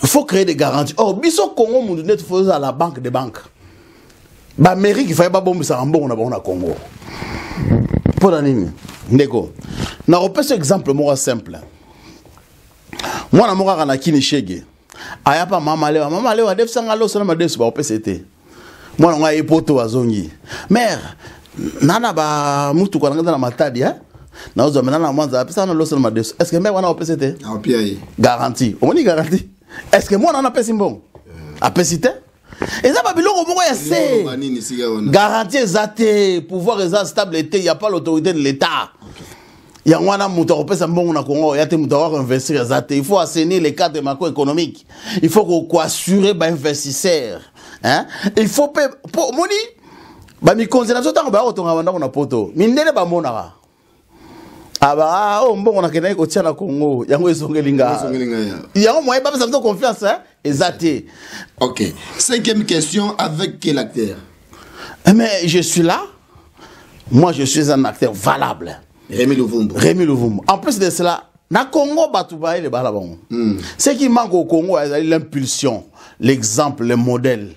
Il faut créer des garanties. Oh, biso Congo, nous faisons à la banque des banques. L'Amérique, il faut pas bomber ça en bon, on a Congo. Pour la ligne. Ndeko. On a repéré ce exemple, moi, simple. Moi na moka kana kini shege aya pa mama lewa def sanga lo sona madef ba opct moi nga epoto azongi mère nana ba mutu kwa ngana na matadi na ozo menana mwanza apesa na lo sona madef est-ce que mère wana opct ah pia yi garantie on ni garantie est-ce que moi na pesi mbongo apesite eza ba biloko moko ya se garantie ezate pouvoir eza stable il y a pas l'autorité de l'état Il y a un mouton qui mbongo na Congo, il y a des moutons qui investir. Il faut assainir les cadres macroéconomiques. Il faut qu'on assurer les investisseurs. Hein? Il faut payer. Pour moni, bah mi considération tant que bah autant avant qu'on a poto. Mindele ba monara. Ah bah oh mbongo na kenai ko tia na Congo. Yango esongelinga. Yango moyen pas besoin de confiance hein. Exacté. Ok. 5e question, avec quel acteur? Mais je suis là. Moi je suis un acteur valable. Rémi Luvumbu. Rémi Luvumbu. En plus de cela, na Congo batoubaye le balabon. Ce qui manque au Congo, c'est l'impulsion, l'exemple, le modèle.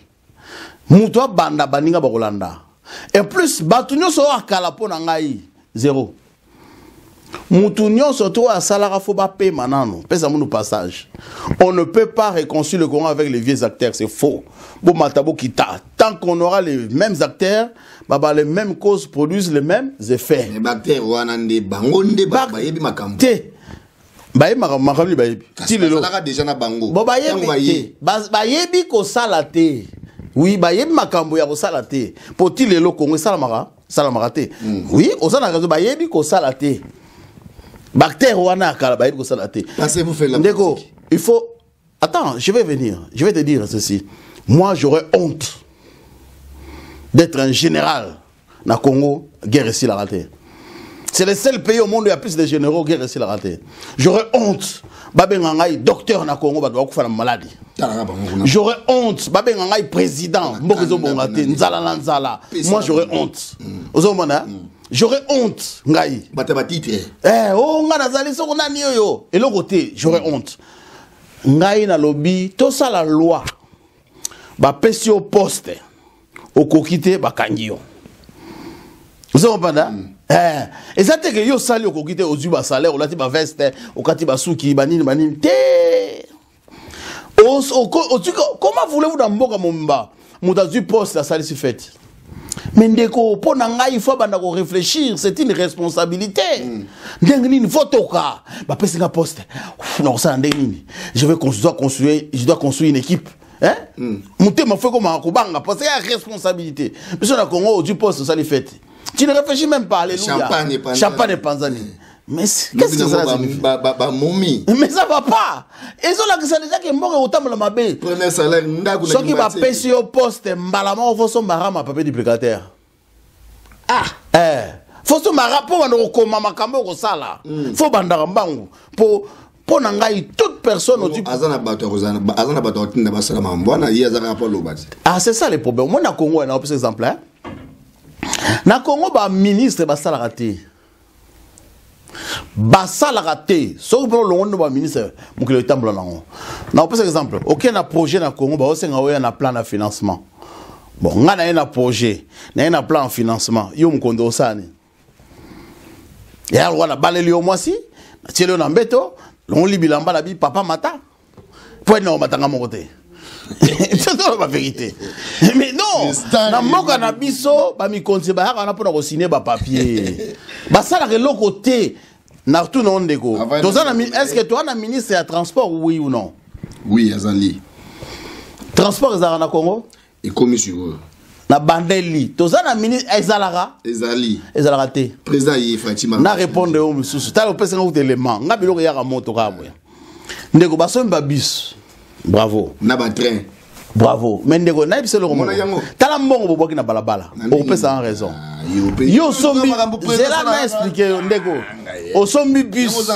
Moutoua banda baninga bakolanda. Et plus batunyo so akala po na ngai zéro. Moutounyo surtout à salara faut ba payer manano. Pesa mounou passage. On ne peut pas réconcilier le Congo avec les vieux acteurs, c'est faux. Bon matabo kita. Tant qu'on aura les mêmes acteurs, bah les mêmes causes produisent les mêmes effets. Les acteurs wanande bangonde ba yebi makambo. Te. Ba yebi makambo ba yebi. Ti lelo. Salara déjà na bango. Bo ba yebi. Ba yebi ko salate. Oui, ba yebi makambo ya ko salate. Po ti lelo Congo salamara te. Oui, osana kazo ba yebi ko salate. Bactère wana kala ba yebi ko salate. Pensez-vous faire la Ndeko, il faut. Attends, je vais venir. Je vais te dire ceci. Moi, j'aurais honte d'être un général na Congo, guerre ici la raté. C'est le seul pays au monde où il y a plus de généraux, guerre ici la raté. J'aurais honte. Babé Ngangaï, docteur na Congo, bah doit faire la maladie. J'aurais honte. Babé Ngangaï, président, Mbokezo Bongate, Nzala Nanzala. Moi, j'aurais honte. J'aurais honte, Ngai. Oh, Nganazali, so on a ni yo. Et l'autre côté, j'aurais honte. Ngai na lobby, tout ça la loi. Ba pesi au poste. Au kokite, ba kangio. Vous comprenez? Et ça te que yo sali au kokite au zuba salaire, au lati ba veste, au kati ba souki, banini. Te. Comment voulez-vous dans mboka momba? Mouta du poste la sali si fait. Mais ndeko, pour nanga, il faut réfléchir, c'est une responsabilité. Ndengini, photoka, bah pesi nga poste. Non, ça ndengini. Je dois construire une équipe. Hein? Mouté m'a fait comme un kubanga, parce qu'il y a responsabilité. Mais sur la Congo, du poste, ça les fait. Tu ne réfléchis même pas, alléluia. Champagne et Panzani. Mais qu'est-ce que ça signifie? Mais ça va pas. Et ça là que ça déjà que mort autant la mabé. Premier salaire ndaku na. Ce qui va payer au poste mbalama faut son marama papier duplicataire. Faut son marama pour on koma makambo ko sala. Faut bandara mbangu pour nangai toute personne au azana bato tinda basala mambwana yazaka pas lobati. Ah c'est ça le problème. Moi na Congo on a par exemple hein. Na Congo ba ministre basala raté. Basala raté. Sauf pour le monde ba ministre mon que le temps blanc. Na par exemple, aucun projet na Congo ba osenga oya na plan de financement. Bon, nga na un projet, na un plan de financement, yo mkondo sani. Ya wana baleli au moi si, na tielo na mbeto, l'on libilamba la bi papa mata. Pour non matanga mon côté. C'est la vérité. Mais non, na moka na biso ba mi konti ba na pona ko signer ba papier. Ba sala ke l'autre côté na tout non ndeko. Est-ce que toi na ministre ya transport oui ou non? Oui, azali. Transport ezala na Congo? Et commission. Na bandeli. Toza na ministre ezalara? Ezalara te. Président yi Fatima. Na répondre au mususu. Ta opesa ngo élément. Nga biloko ya moto ka boya. Ndeko baso mbabis. Bravo. Na ba train. Bravo. Mais ndeko na biso le romo. Tala mbongo boboki na balabala. Opesa en raison. Yo sombi. Zela na expliquer ndeko. Osombi bus.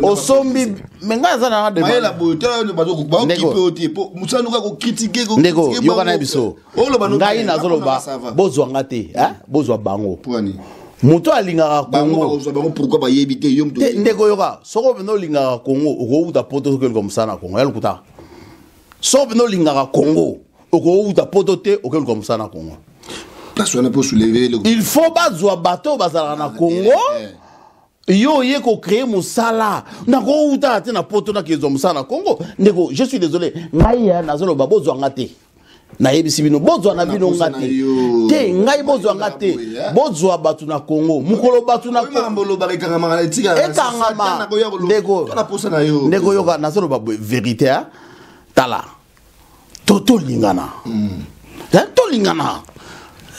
Osombi menga za na de. Maela boto ne bazo ba okipe oti po musanu ka ko critiquer ko. Ndeko yo kana biso. Ngai na zoloba bozwa ngate, hein? Bozwa bango. Pourani. Moto alingaka Congo. Pourquoi ba yebite yo mto. Ndeko yoka, soko bino lingaka Congo, oko uta poto ko comme ça na Congo. Ya lukuta. Soko bino lingaka Congo, oko uta poto te oko comme ça na Congo. Il faut bazwa bateau bazala na Congo. Yo ye ko créer musala na ko uta te na poto na kezo musala Congo. Ndeko, je suis désolé. Ngai ya nazolo babozwa ngate. Na yebisi bino bozwa na bino ngate. Te ngai bozwa ngate. Bozwa batu na Congo. Mukolo batu na Congo. Ekangama. Ndeko yoka nazolo ba vérité hein. Tala. Toto lingana. To lingana.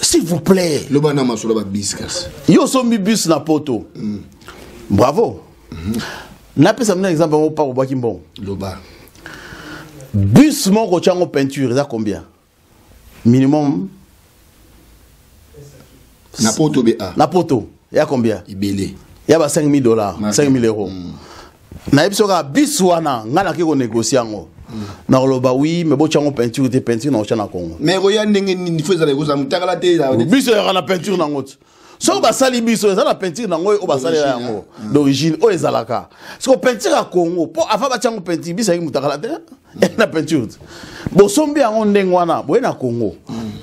S'il vous plaît. Le banama sur la biscas. Yo sombi bus na poto. Bravo. N'a pas un exemple au par au Bakimbon. Loba. Bus mon cochango peinture, ça combien? Minimum. Napoto BA. Napoto, il y a combien? Ibélé. Il y a $5 000, 5 000 euros. Na ebisoka biswana ngana kiko négocier ngo. Na loba oui mais bo chango peinture te peinture na ochana Congo. Mais roya ndenge ni faisait les choses mutaka te la. Biso ya na peinture na ngoto. So ba sali biso za na peinture na ngo o ba sali ya ngo d'origine o ezalaka. So peinture à Congo po afa ba chango peinture biso ya mutaka te na peinture. Bo sombi yango ndenge wana bo na Congo.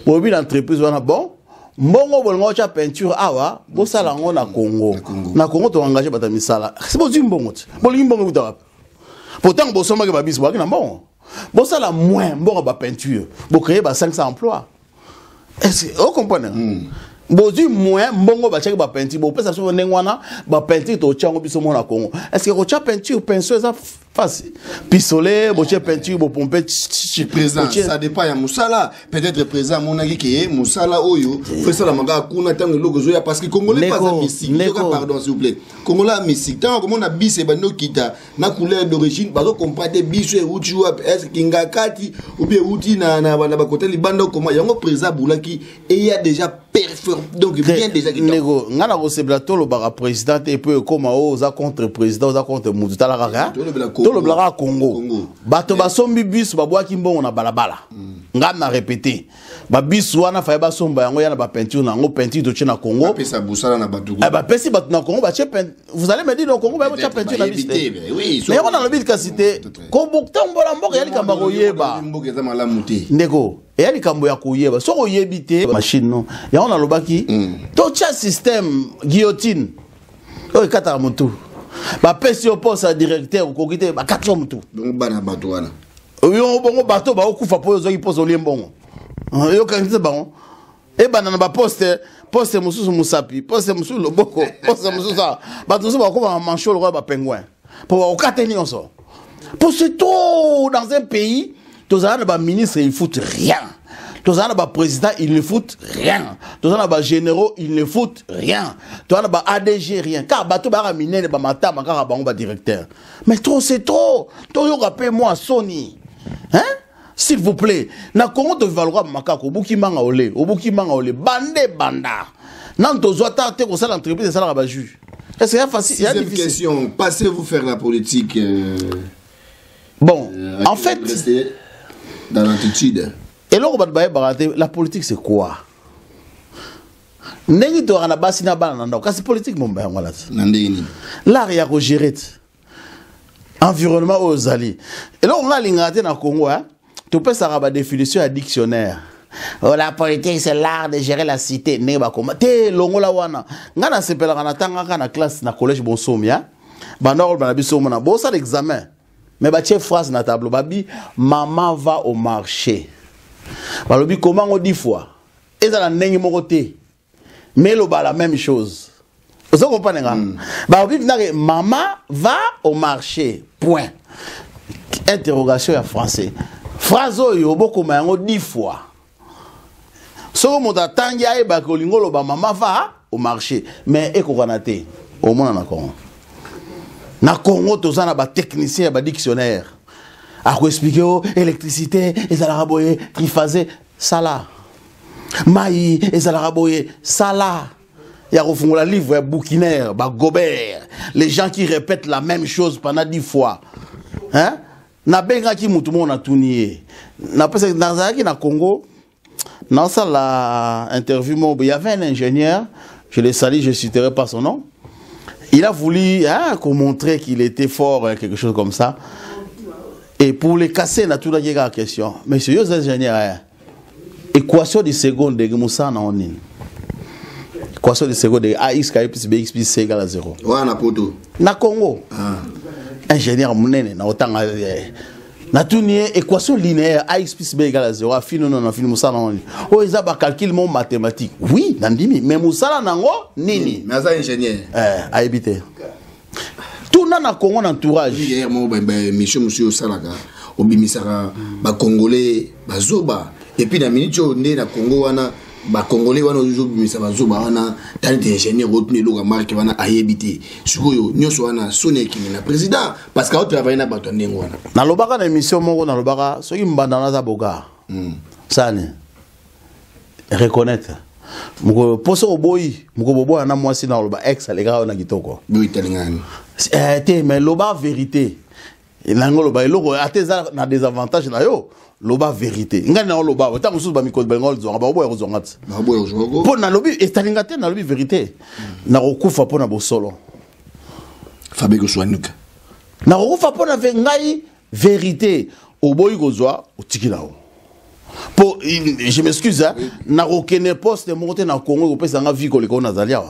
Bo bi l'entreprise wana bon mbongo bolongo cha peinture awa bo sala ngo na Congo. Na Congo to engagé bata misala. C'est bo zimbongo. Bo limbongo butaka. Pourtant, bo soma ke ba biso ba na bon. Bo sala moins mbongo ba peinture. Bo créer ba 500 emplois. Est-ce que vous comprenez? Bozu moins mbongo ba cheki ba peinture bo pesa so nengwana ba peinture to chango biso mona Congo. Est-ce que rocha peinture pinceau ça facile pistolet bo che peinture bo pomper présent ça dépend ya musala peut-être présent monaki ke musala oyo fait ça la manga kuna tango logo zoya parce que congolais pas mystique pardon s'il vous plaît congolais mystique tant comme on a bise bando kita na couleur d'origine bazo comprendre biso e uti wa est kingakati ou bien uti na bana ba côté libanda comment yango présent boulaki et il y a déjà perfect donc bien déjà qui nego ngana ko se plateau lo ba président et peu comme o za contre président za contre mutu tala kaka to le blaga Congo bato basombi bis babwaki mbongo na balabala ngam na répéter ba bis wana fa ba somba yango yana ba peinture na ngo peinture to chena Congo pesa busala na batu ba pesi bato na Congo ba che vous allez me dire no Congo ba cha peinture na bis oui mais on a le but ka cité ko bokta mbola mboka yali kamba ko yeba mboka za malamu te ndeko yali kambo ya koyeba so ko yebite machine no ya on a lobaki to cha système guillotine o kata mutu ba pesi au poste directeur ou kokite ba 4 hommes tout donc bana bato wana yo bongo bato ba okufa po zo ki poste oliembongo yo kanite ba e bana na ba poste mususu musapi poste mususu loboko poste mususu ça bato so ba ko ba mancho le ba pingouin pour okate ni onso pour c'est trop dans un pays tous les ba ministre ils foutent rien. Tous les présidents, ils ne foutent rien. Tous les généraux, ils ne foutent rien. Tous les ADG, rien. Car bateau ba miner ba mata makara ba directeur. Mais trop c'est trop. Toi yo rappelle-moi Sony. Hein? S'il vous plaît. Na Congo de Valora makako buki manga ole bande banda. Nan to zota te ko ça l'entreprise ça la ba juge. Est-ce que c'est facile? Il y a une question. Passez-vous faire la politique bon, en fait dans l'attitude. Et là, la politique, c'est quoi? Nengi to rana basi na bana nando. Kasi politique mon ben voilà. Nandeni. Là il y a ko gérer environnement aux alliés. Et là on a l'ingate na Congo hein. Tu peux ça ba définition à dictionnaire. Oh, la politique c'est l'art de gérer la cité. Ne ba comment te longola wana. Ngana sepela kana tanga na classe na collège Bonsomia. Banor bana biso mona bo ça l'examen. Mais ba chef phrase na tableau babi maman va au marché. Balobi comment on dit fois et dans la nengi mokoté mais le la même chose vous comprenez balobi maman va au marché point interrogation en français phrase yo boko mango 10 fois so mo tatangi ay ba ko lingolo ba maman va au marché mais e ko kanate au monde na Congo tozana ba technicien ba dictionnaire à quoi expliquer électricité et ça la boyer triphasé ça là maï et ça la boyer ça là il y a au la livre bouquinaire ba Gobert les gens qui répètent la même chose pendant 10 fois hein na benga ki mutu mona tunier na pesa dans na Congo dans ça la interview il y avait un ingénieur je le salue je citerai pas son nom il a voulu hein qu'on montrer qu'il était fort quelque chose comme ça. Et pour les casser, on a tout la question. Monsieur, vous êtes ingénieur. Équation de seconde de Moussa na onin. Équation de seconde de AX plus BX plus C égale à 0. Ouais, na poto. Na Congo. Ingénieur munene na otanga. Na tout ni équation linéaire AX plus B égale à 0. A fini non na fini Moussa na onin. Oh, ils a ba calcul mon mathématique. Oui, nandimi. Mais Moussa na nango nini. Mais ça ingénieur. À éviter. Tout na Congo entourage. Hier mo monsieur Salaka obimisaka ba congolais bazoba et puis na minute on na Congo wana ba congolais wana ozo bimisa bazo ba wana talent ingénieur retenu lo marque wana ayebité sikoyo nyoso wana soneki na président parce que au travailler na bato ndengo wana na lobaka na émission moko na lobaka soki mbandana za boga sani reconnaître muko poso oboyi muko boboya na mwasi na loba ex alega na kitoko bo italingani te mais loba vérité lango loba eloko ateza na désavantage na yo loba vérité ngani na loba otango susu ba mikolo bengol zonga ba boya zonga ba boya zonga po na lobi estalinga te na lobi vérité na kokufa po na bosolo Fabeko Swanuka na kokufa po na ngai vérité oboyi kozwa otikilao po je m'excuse na kokene poste monter na Congo ko pesa nga vie ko le ko na zalia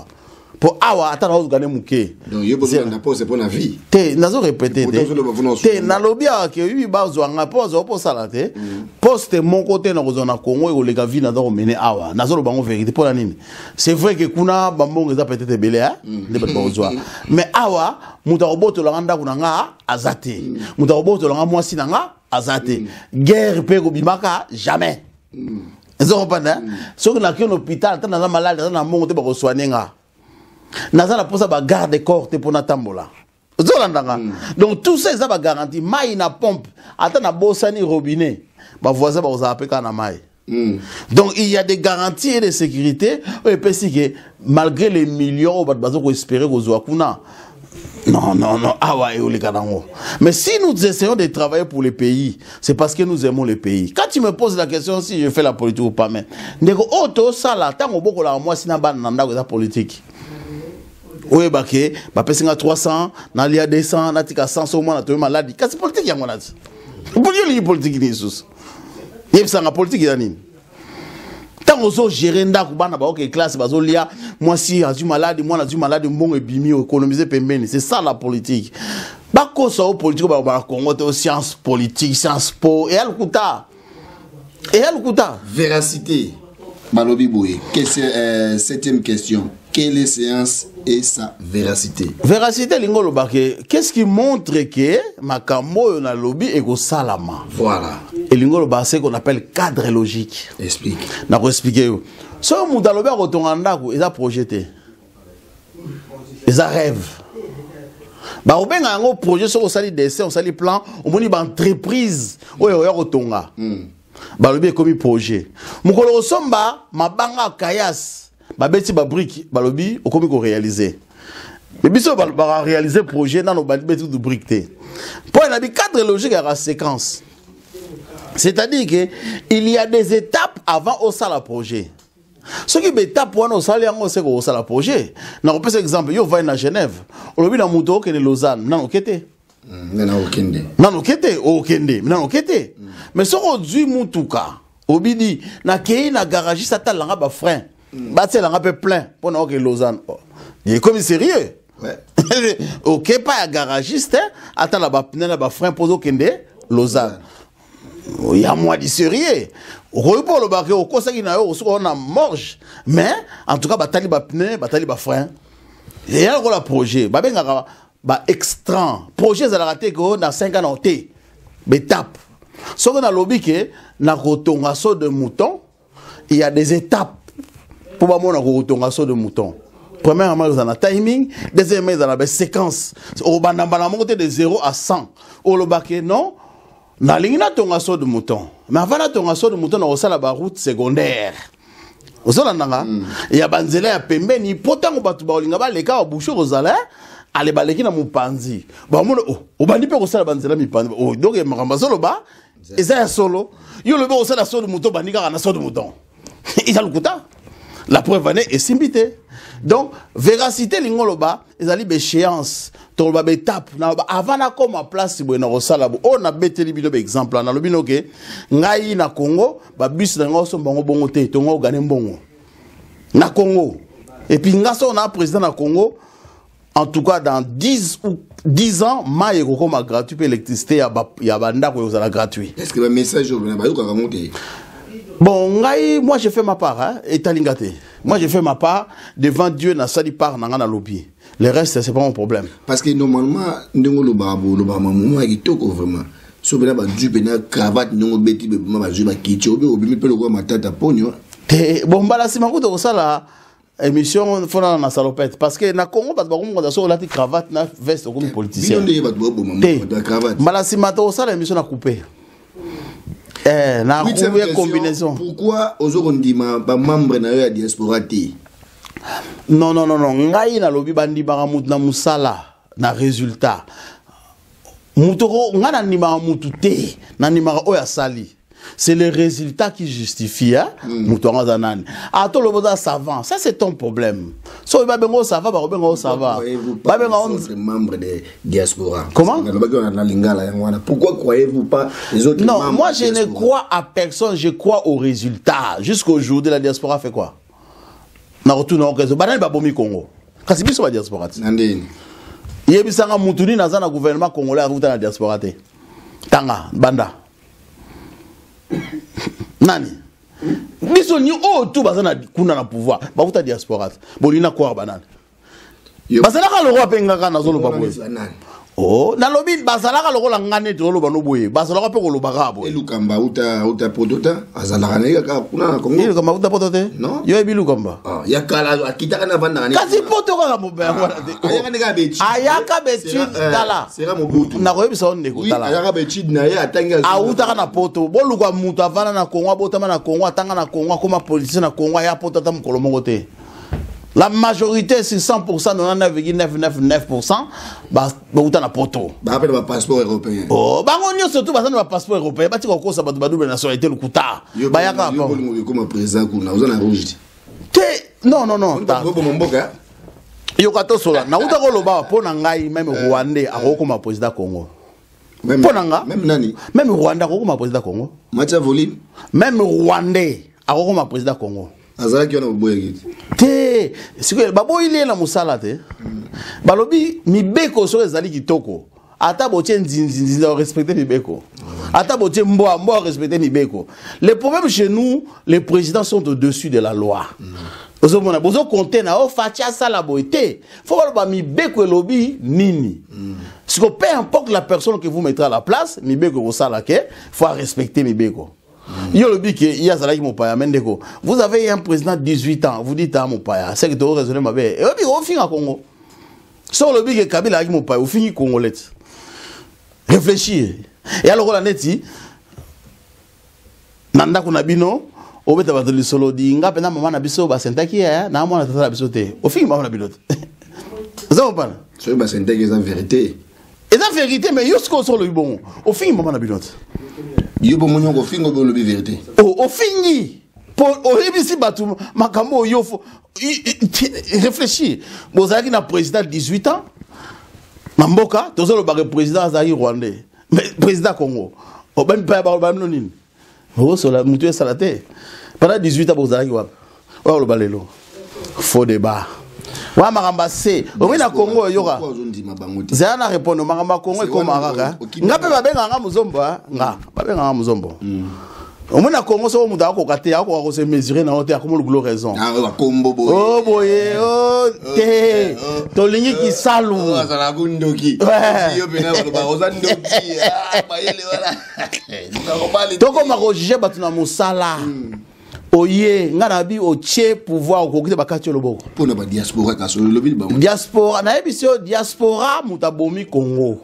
po awa atana o gane muke donc yebo na pose pour la vie te nazo répéter te na lobia ke wi bazo nga pose po sala te poste mon côté na kozona Congo ko le ka vie na do mener awa nazo lo bango vérité pour la nini c'est vrai que kuna bambongo za peut-être belé ne ba kozwa mais awa muta oboto la nganda kuna nga azate muta oboto la nga mwasi na nga azate guerre pe ko bimaka jamais ils ont pas so que na ki hôpital tana na malade na mongo te ba ko soigner nga naza na posa ba garde corps te pona tambola zolandanga donc tout ça ça ba garantie mai na pompe ata na bosani robinet ba voisin ba ozapeka na mai donc il y a des garanties et des sécurités et puis que malgré les millions ba bazo ko espérer ko zo kuna non awa e olikanango mais si nous essayons de travailler pour le pays c'est parce que nous aimons le pays. Quand tu me poses la question si je fais la politique ou pas mais ndeko auto sala tango boko la moi sina ban na ndako za politique. Oui, bah, pèse 300, na lia 200, na tika 100, au moins, na tout maladie. Qu'est-ce que politique y a, mon adi? Pour dire les politiques, ni sous. Il y a une politique, il tant qu'on gérer ndaku bana ba ok classe bazo lia moi si a du malade moi na du malade bon et bimi économiser pembeni c'est ça la politique ba ko so politique ba Congo te science politique science po et elle kuta véracité balobi boye septième question. Quelle est séance et sa véracité? Véracité, l'ingolo baké. Qu'est-ce qui montre que makambo na lobby est au salama? Voilà. Et l'ingolo baké qu'on appelle cadre logique. Explique. N'a pas expliqué. Ce que dans le lobby retournanda, ils a projeté. Ils a rêve. Bah au ben un projet sur au sali dessin, au sali plan, au moni ba entreprise. Ouais retonga. Bah lobby comme projet. Mukolo somba mabanga kayas. Babeti ba brique balobi okomi ko réaliser mais biso ba réaliser projet dans nos beti de brique té pour na bi cadre logique à la séquence c'est-à-dire que il y a des étapes avant au sala projet ce qui est étape pour au sala yango c'est ko sala projet na on peut exemple yo va na Genève olobi na muto ke ne Lausanne na okete okende mais so ko dui mutuka obidi na kei na garagiste atalanga ba frein bâti là un peu plein pour nous que Lausanne il est comme sérieux ouais. Ok pas un garagiste attends là-bas là-bas frein pour kende Lausanne il y a moi du sérieux au pour le baquet au conseil qui n'a eu on a morge mais en tout cas batali ba pneu batali ba frein et alors le projet ba benga ba extra projet za la raté que dans 5 ans té étape ce qu'on a lobby que na kotonga so de mouton il y a des étapes pour moi on a un saut de mouton. Premièrement, vous avez un timing. Deuxièmement, vous avez une séquence. Au banambala monter de 0 à 100. Au lobaké, non. Na lingina ton saut de mouton. Mais avant ton saut de mouton, on a la route secondaire. Vous savez, il y a banzele à pembe ni pourtant on batu baolinga ba les cas au bouchon rozala. Allez baleki na mupanzi. Ba mo o bandi pe ko sala banzela mi panzi. Oh donc il m'a solo ba. Et ça solo. Yo le bo sala saut de mouton bandika na saut de mouton. Il a le kuta. La preuve est simbité. Donc, véracité, l'ingoloba, ils allaient béchéance. Tolba étape. Avant na comme à place, si vous avez on a bêté les exemple. On a le binoké. Ngai na Congo, ba bus na ngoso bongo bongo te. Tongo gane bongo. Na Congo. Et puis, ngaso on a président na Congo. En tout cas, dans 10 ans, ma yeko comme gratuit pour l'électricité, ya banda ko yozala gratuit. Est-ce que le message au bon, moi je fais ma part, hein, et talingate. Moi je fais ma part devant Dieu na sali part na lobby. Le reste c'est pas mon problème. Parce que normalement, nous le babo, le babo, moi qui toko vraiment. So bena ba du bena cravate nous beti be ma ba ju ba kicho be obi me pe le ko matata ponyo. Bon, bah là, si ma coûte ça là, émission, faut dans la salopette. Parce que na Congo, parce que on a sur la cravate, na veste comme politicien. Bah là, si ma ça l'émission a coupé. Na coupé combinaison. Pourquoi aux Orondima, ba membre na la diaspora ti? Non. Ngai na lobi bandi baramut na musala na résultat. Mutoro ngana ni ma mutute na ni ma oya sali. C'est le résultat qui justifie mutoro zanani. A to lo boza savant, ça c'est ton problème. So ba bengo ça va ba bengo ça va. Ba bengo membre de diaspora. Comment? Pourquoi croyez-vous pas les autres membres? Non, moi je ne crois à personne, je crois au résultat. Jusqu'aujourd'hui la diaspora fait quoi? Na retourne au réseau. Banani ba bomi Congo. Kasi biso ba diaspora. Nandeni. Yebisanga mutuni na zana gouvernement congolais avuta na diaspora te. Tanga banda. Nani? Biso ni o tout bazana kuna na pouvoir. Bavuta diaspora. Bolina kwa banane. Bazalaka lo roi pengaka na zolo babwe. Oh, na lobi bazalaka lo la ngane to lo bano boye. Bazalaka pe ko lo bagabo. Elukamba uta podota azalaka na ka kuna na Congo. Elukamba uta podote? Non. Yo ebilukamba. Ah, ya kala akitaka na vanda ngane. Kasi poto ka mo be ngwana te. Ayaka ndeka bechi. Ayaka bechi tala. Sera mo butu. Na ko ebisa onde ko tala. Ayaka bechi na ye atanga. Auta na poto. Boluka mutu avana na Congo, botama na Congo, atanga na Congo comme politicien na Congo ya poto ta mukolo mongo te. La majorité, c'est 100%, 99,999%, bah, autant na poto. Bah, après, le passeport européen. Oh, bah, on y a surtout, bah, le passeport européen. Bah, tu vois, ça va double nationalité, le kuta. Bah, y'a qu'à pas. Comme président, vous en avez rouge. Non. Yo kato sola. Na uta ko loba, po na ngai, même Rwandais, a comme président Congo. Même Nani. Même Rwanda, comme président Congo. Mathieu Volim. Même Rwandais, a comme président Congo. Azalaki wana boye te siko babo ile na musala te balobi mibeko so ezali kitoko ata botie nzinzi respecter mibeko ata botie mbo respecter mibeko. Le problème chez nous, les présidents sont au-dessus de la loi. Bozo compter na o fatia sala boité faut ba mibeko elobi nini siko peu importe la personne que vous mettrez à la place mibeko ko sala ke faut respecter mibeko. Vous avez un président de 18 ans, vous dites à mon père, c'est que tu as raisonné ma belle. Et puis, on finit à Congo. Sur le bic Kabila avec mon père, on finit Congolais. Réfléchir. Et alors, on a dit, Nanda Kunabino, au bête de le solo, dit, Nga pena maman nabiso, basentaki, na moi na tata nabisote. Au fin, maman nabilote. Vous avez pas? C'est la vérité. Et la vérité, mais jusqu'au solo, bon. Au fin, maman nabilote. Yobo monyo ko fingo bo lobi vérité. Au fini pour au rebisi batu makambo yo réfléchir. Bozaki na président 18 ans. Mamboka, tozo le bare président azali rwandais. Mais président Congo. O ben pa ba nonine. O so la mutu salate. Pendant 18 ans bozaki wa. O lo balelo. Faux débat. Wa maramba se. O na Congo yoka. Zana na répondre maramba Congo comme araka. Ngape babenga nga muzombo nga. Babenga nga muzombo. O mona Congo so muda ko kate ako ko se mesurer na hote akomo le raison. Ah wa kombo boye. Oh boye, oh te. To lingi ki salu. Azala kundoki. Yo bena ba ozandoki. Ah bayele wala. Toko maroje batuna musala. Oye, nganabi oche pouvoir okokite bakati loboko. Pona ba diaspora ka so lobi ba. Diaspora na ebiso diaspora mutabomi Congo.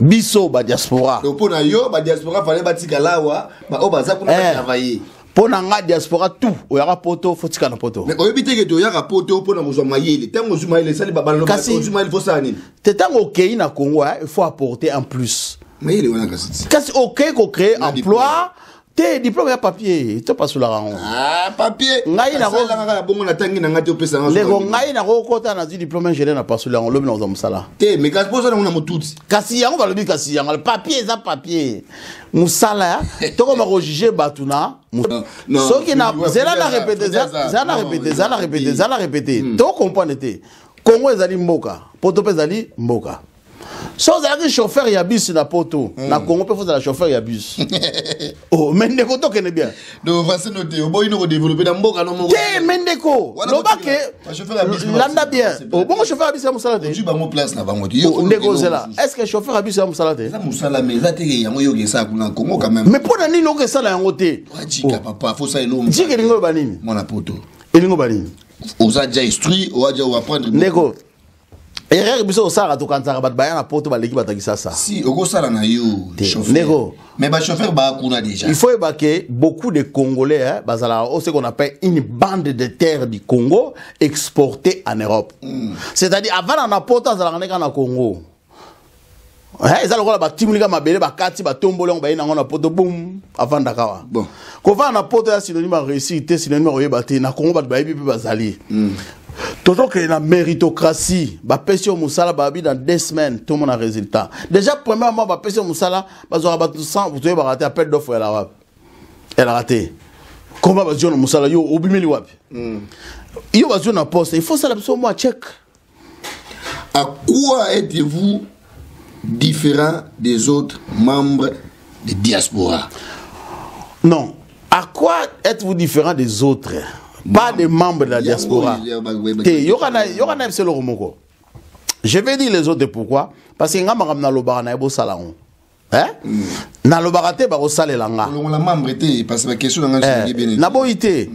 Biso ba diaspora. Donc pona yo ba diaspora fallait batika lawa ba obaza kuna travailler. Pona nga diaspora tout, oyaka poto fotika na poto. Mais oyebite ke to yaka poto pona mozwa mayele. Tango zuma ile sali baba loba zuma il faut ça nini. Tetango okei na Congo, il faut apporter en plus. Mayele wana kasi. Kasi okei ko créer emploi. Te diplôme ya papier, tu pas sur la rang. Ah, papier. Ngai na ko la bongo na tangi na ngati opesa nga. Le ngai na ko kota na diplôme ingénieur na pas sur la rang, lobi na zo musala. Te, mais kasi posa na ngona mututi. Kasi yango ba lobi kasi yango, le papier za papier. Musala, to ko ma ko juger batuna. So qui na zela na répéter, zala répéter. To comprendre te. Congo ezali mboka, poto pe ezali mboka. So vous avez chauffeur ya bus na poto. Na Congo peut faire la chauffeur ya bus. Oh, Mendeko to connaît bien. Donc va se noter. Au bout il nous développer dans mboka non mboka. Té Mendeko. Lobake. Landa bien. Oh bon chauffeur ya bus ya musala té. Tu bango place na bango. Ndeko zela. Est-ce que chauffeur ya bus ya musala té? Ça musala mais ça té yango yoke ça kuna Congo quand même. Mais pour nani no que ça la yango té. Jika papa faut ça elom. Jika lingo banini. Mona poto. Elingo banini. Oza déjà instruit, on va apprendre. Ndeko. Erreur biso osala to kanzaka bat bayana poto baleki batakisa ça. Si oko sala na yo chauffeur. Ndeko. Mais ba chauffeur ba kuna déjà. Il faut évacuer beaucoup de Congolais hein, bazala ce qu'on appelle une bande de terre du Congo exportée en Europe. C'est-à-dire avant na poto azala na Congo. Hein, ils allaient ba timulika mabele ba kati ba tombole on ba ina na poto boum avant dakawa. Bon. Ko va na poto ya synonyme réussite, synonyme oyebate na Congo ba yebi pe bazali. Toujours que la méritocratie, bah pêcher au Moussala, bah dans 2 semaines, tout le monde a résultat. Déjà, premièrement, bah pêcher au Moussala, bah on va tout ça, vous devez rater appel d'offre, elle a raté. Comment bah John Moussala, yo, obimeli wapi. Yo bah John poste, il faut ça absolument moi check. À quoi êtes-vous différent des autres membres de diaspora? Non. À quoi êtes-vous différent des autres? Pas des membres de la diaspora. Je vais dire les autres pourquoi. Parce que nous avons un peu salon. Hein? Na lobarate ba osale langa. La membre était parce que la question nga bien. Na boité.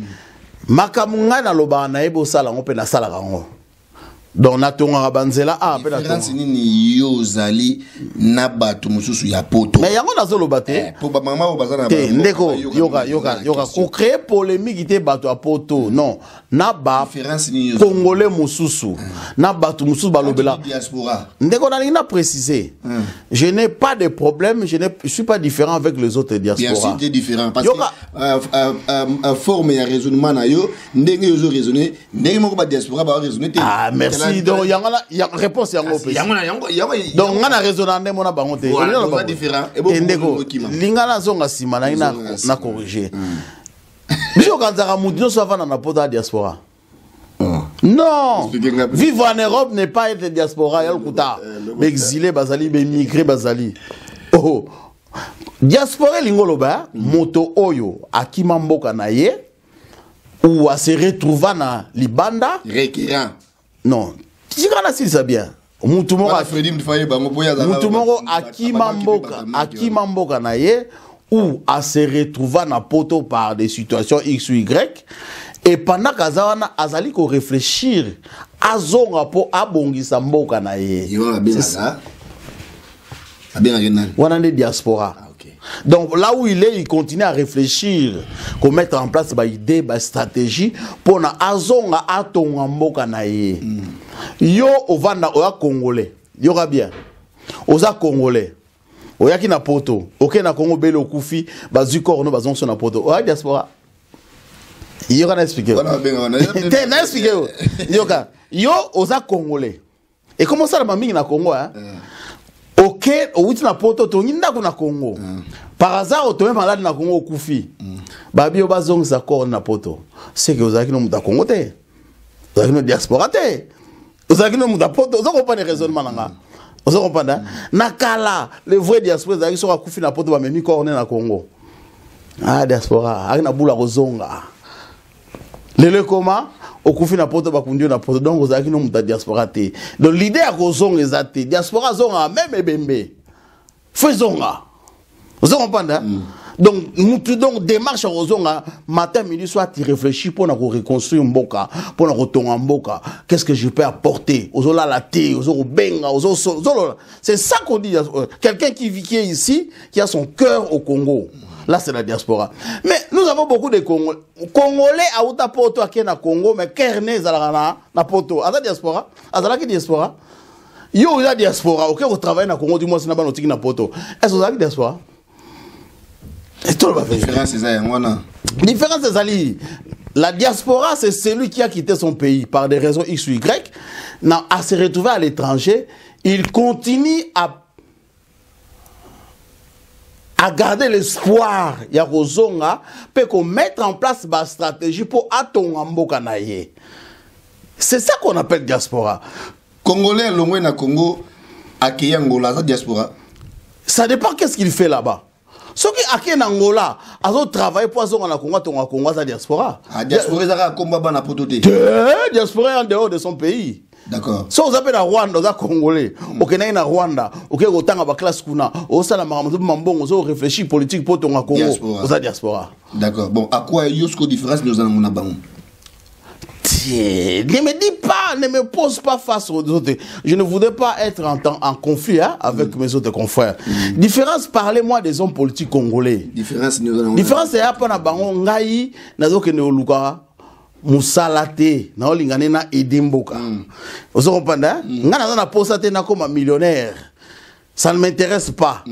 Makamunga na lobara na ebo sala ngo pe na sala rango. Donc na tonga banzela a pe na tonga. France nini yo zali na batu mususu ya poto. Mais yango na zolo bate. Pour ba mama o bazana ba. Ndeko yoka ko créer polémique te batu a poto. Non, na ba Congolais mususu. Na batu mususu ba lobela. Diaspora. Ndeko na lina préciser. Je n'ai pas de problème, je suis pas différent avec les autres diaspora. Bien sûr, tu es différent parce que forme et raisonnement na yo ndenge yo raisonner, ndenge moko ba diaspora ba raisonner. Ah merci. Donc, il y a une réponse. Donc, il y a raisonné mon abangote. Il y a différent. Lingala zonga simana na corriger. Mais quand ça moudino soit dans la pota diaspora. Non. Vivre en Europe n'est pas être diaspora. Mais exilé bazali, mais migré bazali. Oh. Diaspora lingoloba moto oyo akimamboka na ye ou à se retrouver na libanda requérant. Non, tu dis que c'est bien. Moutoumoro akimamboka na ye ou à se retrouver na poto par des situations X ou Y et pendant qu'azawana azali ko réfléchir azonga po abongisa mboka na ye. Wana de diaspora. Donc là où il est, il continue à réfléchir, qu'on mette en place des idées, des stratégies pour na azonga atonga mboka na ye. Yo ovanda oya congolais, yoka bien. Oza congolais. Oya ki na poto, OK na Congo belo kufi, bazu korno bazon so na poto. Oya diaspora. Yoka na expliquer. T'es na expliquer. Yoka, yo oza congolais. Et comment ça la mamie na Congo hein? Ok, au na poto to nginda ko na Congo. Par hasard oto même malade na Congo kufi. Babi o bazong sa ko na poto. C'est que ozaki no muta Congo te. Ozaki no diaspora te. Ozaki no muta poto, ozo comprendre raisonnement nanga. Ozo comprendre? Na kala, le vrai diaspora ozaki so kufi na poto ba memi ko na Congo. Ah diaspora, ari na bula kozonga. Lele comment okufi na poto bakundio na poto donc ozaki no muta diaspora te. Donc l'idée à kozonga ezate diaspora zonga même ebembe. Faisonga. Vous comprenez? Donc démarche ozonga matin midi soir tu réfléchis pour na reconstruire mboka, pour na retonga mboka. Qu'est-ce que je peux apporter? Ozola la thé, ozo benga, ozo. C'est ça qu'on dit. Quelqu'un qui est ici, qui a son cœur au Congo. Là, c'est la diaspora. Mais nous avons beaucoup de Congolais. Congolais à Outa Poto à Kena Congo, mais Kerne Zalana na Poto. À la diaspora, à la diaspora. Yo, la diaspora. Ok, vous travaillez na Congo, du moins, c'est na Banotiki na Poto. Est-ce que vous avez la diaspora? La différence, c'est Ali. La diaspora, c'est celui qui a quitté son pays par des raisons X ou Y, à se retrouver à l'étranger. Il continue à garder l'espoir, il y a Rozonga, peut qu'on mette en place ma stratégie pour attendre mboka na ye. C'est ça qu'on appelle diaspora. Congolais longwe na Congo accueillir Angola, la diaspora. Ça dépend qu'est-ce qu'il fait là-bas. Ce qui accueille Angola, ils travaillent pour avoir un Congo, la diaspora. La diaspora, ça a combat dans la pototé. Diaspora en dehors de son pays. D'accord. Si vous appelez à Rwanda, vous êtes Congolais. Au Kenya, Rwanda, au Kenya, vous avez classe Kuna, au Salamam, vous avez réfléchi politique pour ton Congo. Vous êtes diaspora. D'accord. Bon, à quoi est-ce que la différence nous en avons? Ne me dis pas, ne me pose pas face aux autres. Je ne voudrais pas être en conflit avec mes autres confrères. Différence, parlez-moi des hommes politiques congolais. Différence, nous en avons. Différence, c'est pas na bango ngai nazo ke neoluka musalate na olingane na edimboka. Vous comprenez? Nga nazo na posate na comme millionnaire. Ça ne m'intéresse pas.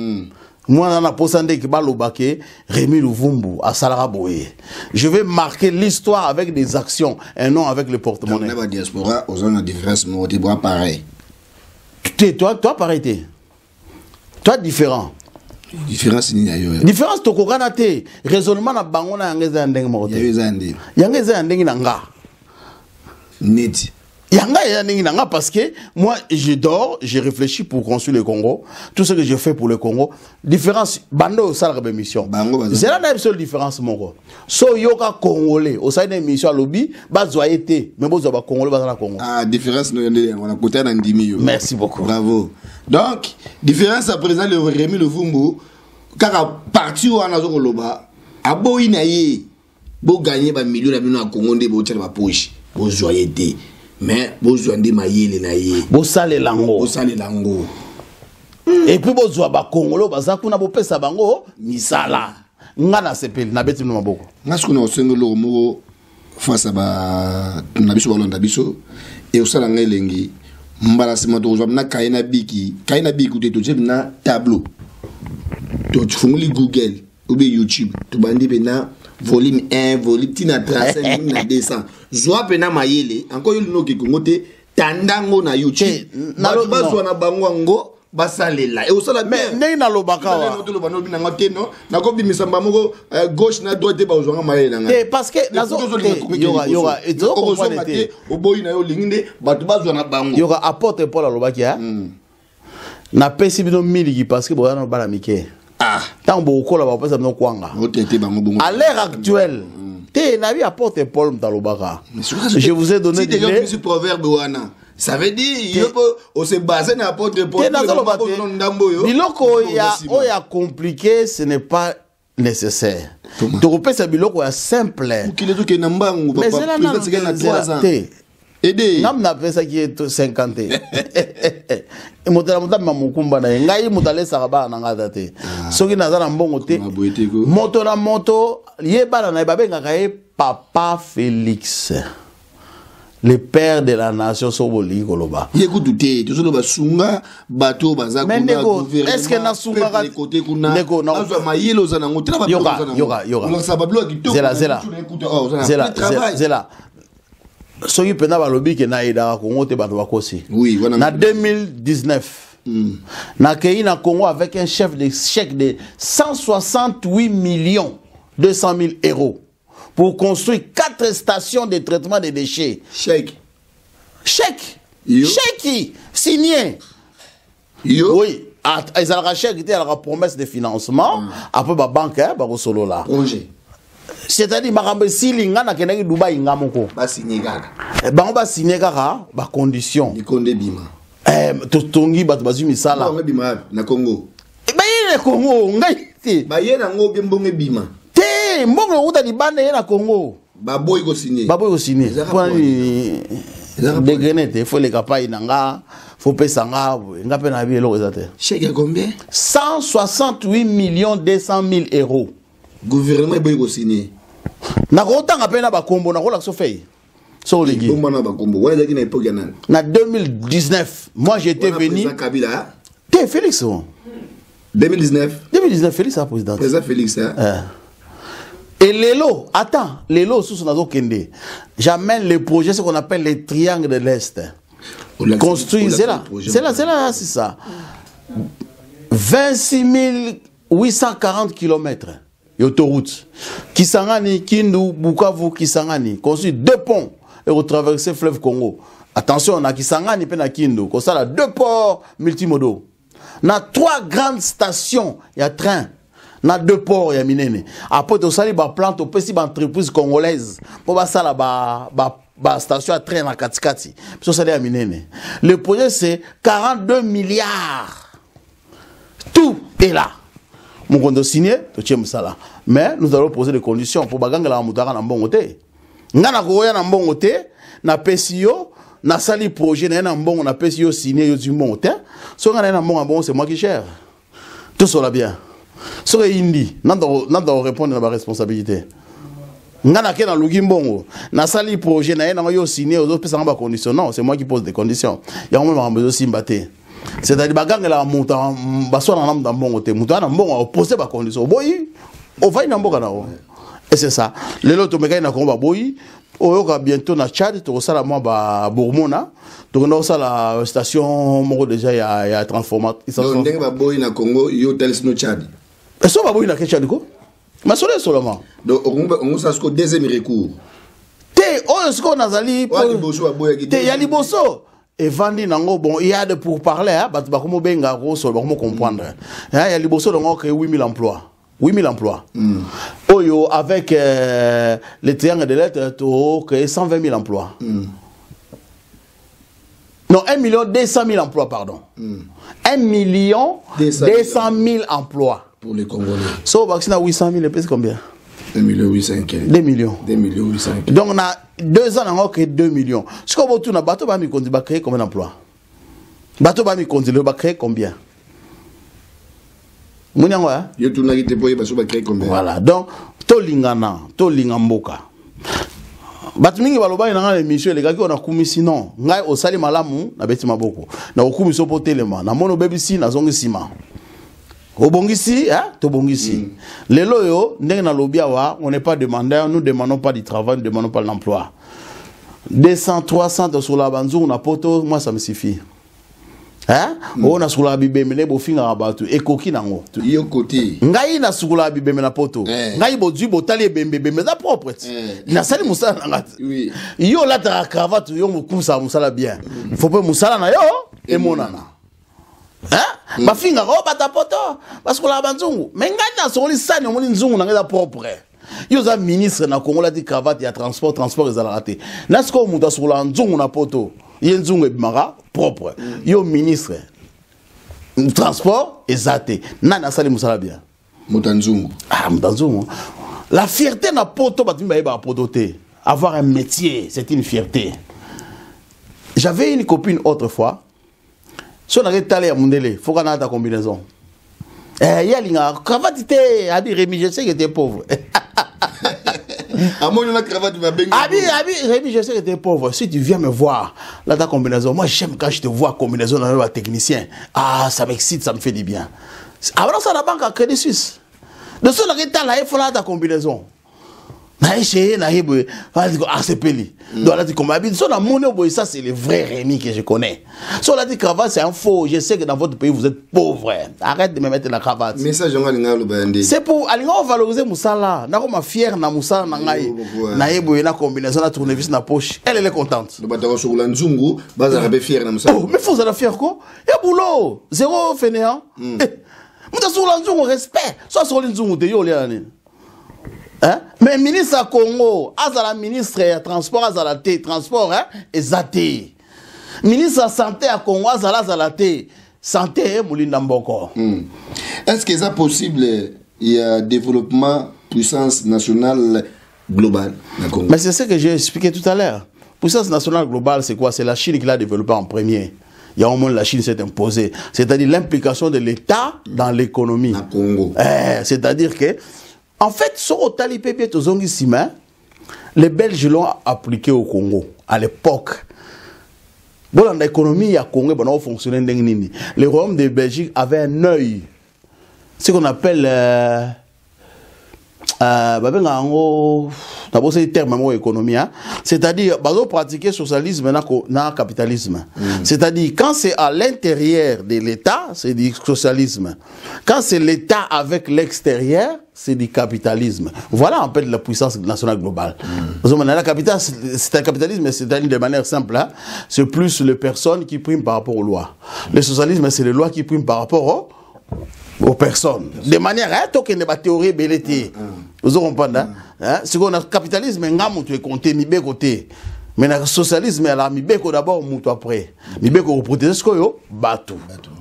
Moi, dans la posande qui balobake, Rémi Louvumbu, à Salaraboye. Je vais marquer l'histoire avec des actions et non avec le porte-monnaie. Dans la diaspora, aux hommes, la différence, mais tu vois pareil. Toi, pareil. Toi, différent. Différence, il y a eu. Différence, tu connais raisonnement na bangona yangeza ndenge mote. Yangeza ndenge nanga. Net. Parce que moi, je dors, je réfléchis pour construire le Congo. Tout ce que je fais pour le Congo. Différence, bando ça la mission. C'est la seule différence, mon gars. So yoka congolais, au sein d'une mission à lobby, bazoyete, mais bozo ba congolais ba la Congo. Ah, différence, on a côté dans 10 millions. Merci beaucoup. Bravo. Donc, différence à présent, le Rémi Louvumbu, car à partir où on a zokoloba, à boinaye, bo gagner ba millions d'habitants à Congo, de bo tchèle ba poche, bo zoyete. Mais besoin de maïle naïe. Bosale lango. Bosale lango. Et puis besoin ba Congolo baza kuna bopesa bango misala. Ngana sepeli na beti no maboko. Ngasko na sengolo mo face ba na biso balonda biso et osala ngelengi mbala sima to zo na kaina biki te to na tableau. To tfunguli Google ou bien YouTube to bandi bena volume 1 volume tina 35 na 200 zoa pena mayele encore yulu no kikongote tandango na YouTube na lo bazwa na bango ngo basalela e osala mais ndenge na lobaka wa na to lobano bina ngoteno na ko bimisa mbamoko gauche na droite ba ozwa mayele nga parce que nazo yoga ezo comprendre te oboyi na yo linginde batu bazwa na bango yoga apporte Paul alobaki ha na pesi bino miliki parce que boyana bala mike. À l'heure actuelle, je vous ai donné des proverbes. Ça veut dire qu'on se base sur l'apôtre Paul. Biloko ya compliqué, ce n'est pas nécessaire. Toropé c'est biloko ya simple. Mais c'est là aider. Nam na pesa qui est 50. Et motala motama mukumba na ngai motale saraba na ngata te. Soki nazana mbongo te. Moto na moto yebala na babenga kae Papa Félix. Le père de la nation Soboli Koloba. Yekutu te, to solo basunga bato baza kuna gouvernement. Est-ce que na sunga ka côté kuna? Neko na zo mayelo za na ngotra ba. Yoga. On sabablo ki to. Zela. Soki pena balobi ke na ida Congo te bato bakosi. Oui, voilà. Na 2019. Na kei na Congo avec un chef de chèque de 168 millions 200 000 euros pour construire 4 stations de traitement des déchets. Chèque. Chèque signé. Yo. Oui. Ils ont chèque était la promesse de financement après ba banque ba solo là. Congé. C'est-à-dire makambe silinga na kenaki Dubai ngamoko ba signé kaka ba signé kaka ba condition ni konde bima tongi bato bazumi sala ba bima na Congo ba yene Congo ngai te ba yena ngo mbongo bima te mbongo uta di bande na Congo ba boy ko signé pour ni de grenade faut les capailles nanga faut pesa nga ngape na bi eloko ezate chèque combien 168 millions 200 000 euros. Gouvernement boy ko signé na kotanga pena ba kombo na kola so fay so legi bomba na ba kombo wala ki na époque ya nani na 2019 moi j'étais venu Kabila te Félix 2019 Félix a président Félix et Lelo attends Lelo sous nazo kende j'amène le projet ce qu'on appelle les triangles de l'Est construit c'est là c'est ça 26 840 km autoroute Kisangani, Kindu, Bukavu, Kisangani, construit 2 ponts et retraverser le fleuve Congo. Attention, on a Kisangani et Nakindo. Comme ça, 2 ports multimodaux. On a 3 grandes stations, il y a train. On a 2 ports, il y a minene. Après, on a des plantes, on peut aussi des entreprises congolaises. Pour ça, la station à train à Katikati. Puis ça, minene. Le projet, c'est 42 milliards. Tout est là. Mon compte signé, mais nous allons poser des conditions pour que la moutara na bon côté. Ngana koya na bon côté, na PCO, na sali projet na bon na PCO signé yo du bon côté. So ngana na bon c'est moi qui gère. Tout cela bien. So indi, nando répondre à ma responsabilité. Ngana ke na lugi mbongo, na sali projet na yo signé aux autres personnes ba conditions. Non, c'est moi qui pose des conditions. Il y a un besoin simbaté. C'est-à-dire que la montagne, dans bon côté, montagne bon opposé par condition. Boy, on va y et c'est ça. Les autres mécanismes na komba boy, on va bientôt na Tchad, tu ça la moi ba Bourmona, tu connais ça la station moko déjà il y a transformateur. Donc ndenge ba boy na Congo, yo tel no Tchad. Et ça ba boy na Tchad ko? Mais seulement. Donc on ça ce deuxième recours. Te on ce qu'on a zali pour te ya liboso. Et Vandi nango bon il y a de pour parler hein bah comment benga grosso bah comment comprendre il y a liboso donc créé 8000 emplois 8000 emplois oyo avec les triangles de lettres to créé 120 000 emplois non 1 200 000 emplois pardon 1 200 000 emplois pour les Congolais so vaccin à 800 000 et puis combien 2 800 000. 2 millions. 2 800 000. Donc on a 2 ans, on a créé 2 millions. Ce qu'on va tout, bateau va créer combien d'emplois? Bateau va créer combien? Mouniangwa? Voilà. Donc, to lingamboka. Bato mingi baloba ina les missions les gars qui on a commis sinon ngai osali malamu na beti maboko na okumi so potelema na mono bebisi na zongi sima. Obongisi, hein, tobongisi. Lelo yo, ndenge na lobby awa, on n'est pas demandeur, nous demandons pas du travail, nous demandons pas l'emploi. 200, 300 sur la banzou, on a poto, moi ça me suffit. Hein? On a sur la bibe mene bo finga rabatu e koki nango. Yo côté. Ngai na sur la bibe mena poto. Ngai bo du botali bembe bembe za propre. Na sali musala nanga. Oui. Yo la ta cravate yo mukusa musala bien. Faut pas musala na yo e monana. Hein? Bafinga ko batapoto parce que la banzungu mais ngata soli sani omoni nzungu na ngeza propre yo za ministre na Congo la di cravate ya transport ezala raté nasko muta sur la nzungu na poto ye nzungu ebimaka propre yo ministre transport ezate nana sali musala bien mutanzungu mutanzungu la fierté na poto batimba yeba poto te avoir un métier c'est une fierté. J'avais une copine autrefois. Si on a rétalé à Mundele, il faut qu'on ait ta combinaison. Il y a une cravate, Rémi, je sais que tu es pauvre. Rémi, je sais que tu es pauvre. Si tu viens me voir, là, ta combinaison, moi j'aime quand je te vois combinaison dans le technicien. Ah, ça m'excite, ça me fait du bien. Avant ça, la banque a Crédit Suisse. De ce qu'on a rétalé, il faut ta combinaison. Ça c'est le vrai Rémi que je connais. Si on a dit cravate c'est un faux. Je sais que dans votre pays vous êtes pauvre. Arrête de me mettre la cravate. C'est pour aller valoriser Moussala. Na comme fier na Moussala na ngai. Na yebo na combinaison na tournevis na poche. Elle est contente. Oh mais faut ça la fier quoi? Et boulot zéro fainéant. Mouta sur l'anzungu respect. Soit sur l'anzungu de yo léane. Hein? Mais ministre Congo, azala ministre ya transport azala te transport hein ezate. Ministre santé à Congo azala te santé mulinda mboko. Est-ce que c'est possible il y a développement puissance nationale globale na Congo? Mais c'est ce que j'ai expliqué tout à l'heure. Puissance nationale globale c'est quoi? C'est la Chine qui l'a développé en premier. Il y a au moins la Chine s'est imposée, c'est-à-dire l'implication de l'État dans l'économie. Na Congo. C'est-à-dire que en fait, les Belges l'ont appliqué au Congo à l'époque. Bon, dans l'économie, il y a Congo, bon, fonctionnait. Le royaume de Belgique avait un œil. Ce qu'on appelle d'abord c'est le terme économie, c'est-à-dire pratiquer le socialisme et le capitalisme. C'est-à-dire quand c'est à l'intérieur de l'État, c'est du socialisme. Quand c'est l'État avec l'extérieur, c'est du capitalisme. Voilà en fait la puissance nationale globale. Le capital, c'est un capitalisme, mais c'est de manière simple. Hein. C'est plus les personnes qui priment par rapport aux lois. Le socialisme, c'est les lois qui priment par rapport aux personnes. De manière, tant qu'il n'y a pas de théorie, vous comprenez. Si on a le capitalisme, tu es compté, mi côté. Mais le socialisme, alors, mi d'abord, moutou après. Mi pour protéger ce qu'on a,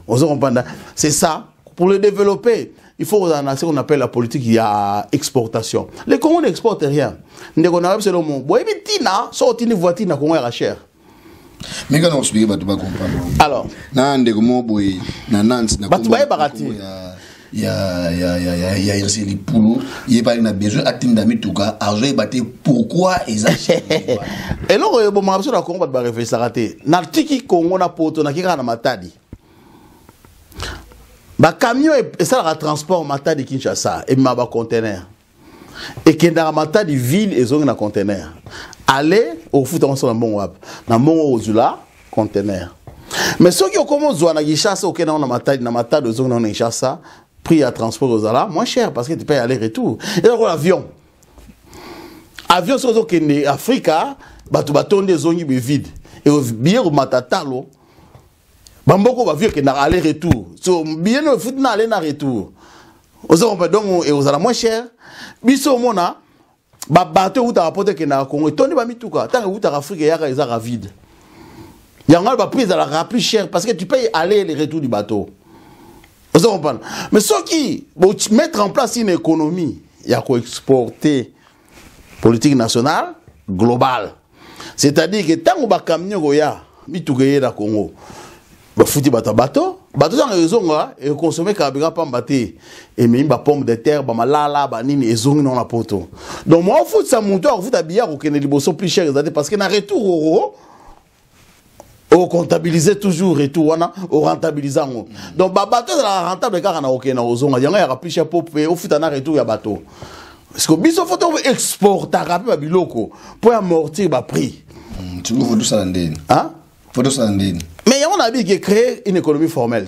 vous comprenez. C'est ça. Pour le développer, il faut ce qu'on appelle la politique, il y a exportation. Les Congolais n'exportent rien. Nous avons c'est le mot. Bon, et puis, tina, sorti une voiture, na Congo est cher. Mais quand on explique, tu vas comprendre. Alors, il y a les poulots, il y a besoin d'atteindre tout cas, argent et pourquoi ils achètent. Et là, bon, ma besoin Congo va réfléchir ça raté. Na tiki Congo na poto na kika na matadi. Ba camion et ça le transport matadi Kinshasa et ma ba conteneur. Et qui dans matadi ville et zone na conteneur. Aller au foot on sur bon wap. Na mon ozula conteneur. Mais ceux qui ont commencé à Kinshasa au Kenya na matadi zone na Kinshasa. Prix à transport aux alas, moins cher parce que tu payes aller-retour. Et donc l'avion. Avion, c'est ce que l'Afrique a, tu vas tourner des zones vides. Et au billet au matatalo, Bamboko va vivre que n'a aller-retour. So, bien le foot n'a aller-retour. Aux alas, donc, et aux alas moins cher. Biso mona, bateau où tu as rapporté que n'a Congo, et ton n'est tout cas. Tant que tu as Afrique, il y a des aras vides. Il y a un prix à la plus cher parce que tu payes aller et retour du bateau. Vous comprenez? Mais ceux qui vont mettre en place une économie, il y a qu'à exporter politique nationale globale. C'est-à-dire que tant que les camions sont là, ils sont là au Congo. Ils foutent des bateaux. Bateaux sont raison et consommer carburant pas batté. Et même des pommes de terre, des malala, des nini, ils sont dans la poto. Donc moi, on fout ça montant, on fout des billets qui sont plus chers parce qu'il y a un retour au euro. On comptabilise toujours et tout, on rentabilise. Donc, bateau de la rentable car on a aucun ozon. Il y a un plus cher pour payer au foot en retour ya bateau. Parce que biso faut exporter rapide biloko pour amortir ba prix. Tu veux tout ça ndeni. Hein? Faut tout ça ndeni. Mais il y a on a dit que créer une économie formelle.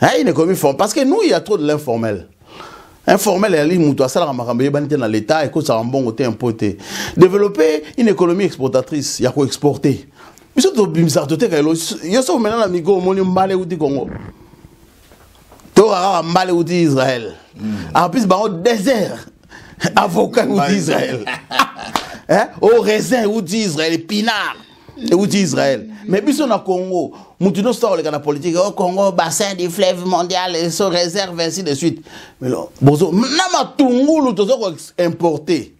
Hein, une économie formelle parce que nous il y a trop de l'informel. Informel et ali muto asala makambe banité dans l'état et que ça en bon côté importé. Développer une économie exportatrice, il y a quoi exporter. Mais surtout, il y a maintenant un amigo qui est au Congo. Il y a un Israël. En plus, il y a un désert. Avocat d'Israël. Au raisin d'Israël. Pinard d'Israël. Mais puis, au Congo, nous avons la politique. Au Congo, bassin du fleuve mondial, et son réserve, ainsi de suite. Mais là, nous avons importé.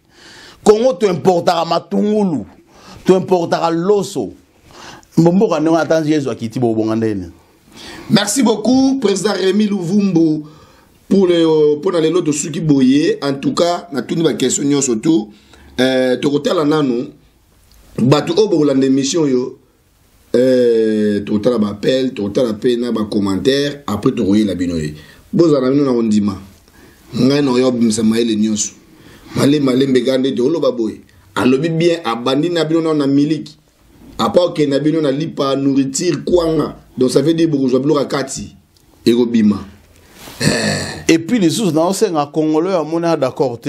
Congo, tu importeras Matungulu. Tu importeras l'osso. Merci beaucoup, président Rémi Louvumbu, pour les lots de Suki Boye. En tout cas, na tuni ba question surtout. Tokotala nanu, batu obo la émission yo. Tokotala ba appel, tokotala pena ba commentaire. Après tokoye la binoye. Bozana bino na ondima. Ngai no yo bimsa maile nyonso. Male mbegande de olo baboy. Alobi bien abandi na bino na miliki. À part que Nabino n'a pas nourriture quoi, donc ça veut dire bourgeois bloc à Kati et Robima. Et puis les sous dans un Congolais à mon d'accord,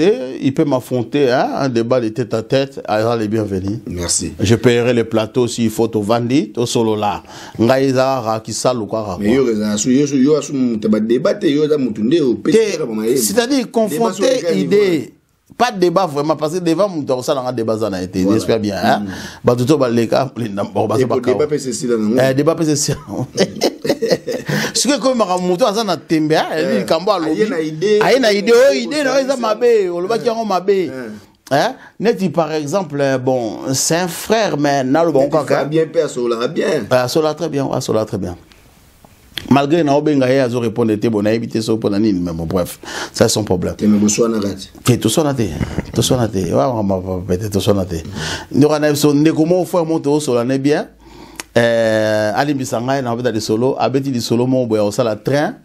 il peut m'affronter un débat de tête à tête. Alors les bienvenus. Merci. Je paierai les plateaux s'il faut au Vandi, au solo là. Ngaïza Rakisal ou quoi. Mais c'est-à-dire confronter idée. Pas de débat vraiment, parce que devant mon temps, ça n'a pas de débat, ça n'a été, j'espère bien. Hein? Bah, tout le les cas, débat PCC. Débat PCC. Ce que comme mon temps, ça n'a pas de débat, il cambo à l'objet. Ah, il y a une idée, non, ils ont mabé, on le voit qu'ils ont mabé. Hein? N'est-il par exemple, bon, c'est un frère, mais n'a le bon cas. Bien, père, Sola, bien. Sola, très bien, Sola, très bien. Malgré que Obenga a répondu que bon, évité ça pour mais bon, bref, ça c'est son problème. Tu me reçois na rate. Tout ça n'a été. On va peut-être tout ça n'a été. Nous on comment faire monter sur l'année bien. Ali Bisanga na peut-être solo, abeti di solo mon boya au sala train.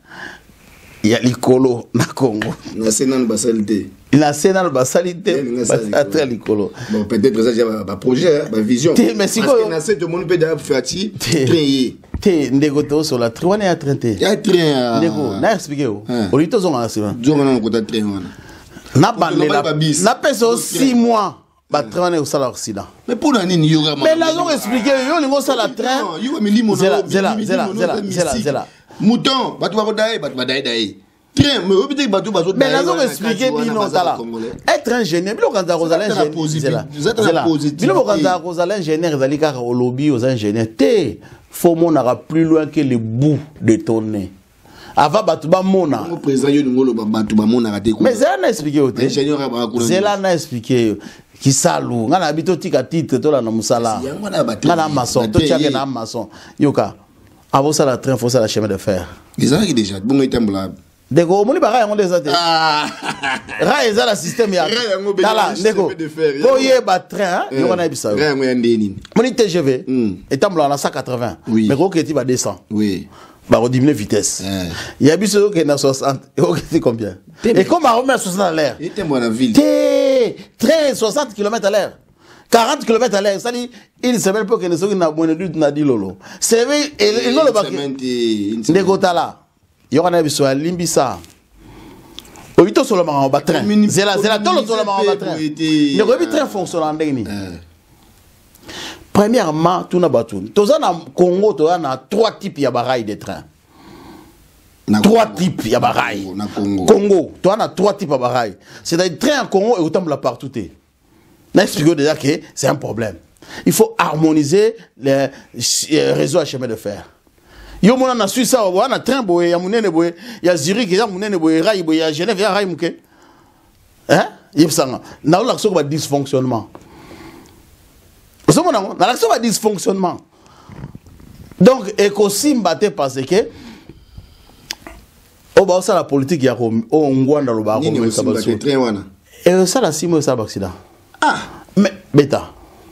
Il y a l'icolo na Congo. Na sénal basalité. La sénal basalité. Très l'icolo. Bon peut-être ça j'ai un projet, ma vision. Mais si parce que na tout le monde peut d'ailleurs faire ti train. Ndeko sur la train, on est à train. Il y a train. Ndeko, na expliquer. Olito zonga c'est. Zonga na côté train. Na bandela. Na peso 6 mois. Ba train au sala accident. Mais pour la nini yoga. Mais là on expliquer yo lingo sala train. Zela. Mouton, batu ba dae, batu ba dae. Train, mais obité batu ba mais là on expliquer bino tala. Être ingénieur, bilo quand Rosalin ingénieur. Bilo quand Rosalin ingénieur ezali kaka au lobby aux ingénieurs. Té, faut mon aura plus loin que le bout de ton nez. Avant batuba mona. Le président yo ngolo batuba mona raté ko. Mais ça n'a expliqué au té. Ingénieur a ko. Cela n'a expliqué. Qui salou, ngana habito tika titre to la na musala. Ngana maçon, to tiake na maçon. Yoka. Abo ça la train, faut ça la chemin de fer. Les gens qui déjà bon itemble. Deko moni bara yango déjà té. Ah. Ra eza la système ya. Tala deko. Ko ye ba train, yo na bisa. Ra yango ya ndeni. Moni TGV. Etamble na 180. Mais ko keti ba 200. Oui. Bah, on diminue vitesse. Il y a bis qui est à 60. C'est combien? Et comment on met à 60 à l'air? Il était dans la ville. Train 60 km à l'heure. 40 km à l'heure. Ça dit, il ne sait même pas que nous sommes dans dit lolo. C'est vrai, il n'a pas que. Négota là. Il y aura un épisode à Limbisa. Au 8 sur le marron, on va train. C'est là, tout le sur le marron, on va train. Il y a un train fonctionnant en dernier. Premièrement, tout n'a pas tout. Tout ça, dans Congo, tu as 3 types de barailles de trains. 3 types de barailles. Congo, tu as 3 types de barailles. C'est-à-dire, train en Congo et autant de la partout. On a expliqué déjà que c'est un problème. Il faut harmoniser les réseaux à chemin de fer. Il y a Suisse, il y a un train, il y a Zurich, il y a Rail, il y a Genève, il y a Rail. Hein? Il y a un dysfonctionnement. Dans l'action de dysfonctionnement. Donc, écosystème batté parce que au bas la politique il y a au Ngwanda le bar et ça la simo ça accident. Ah, mais bêta.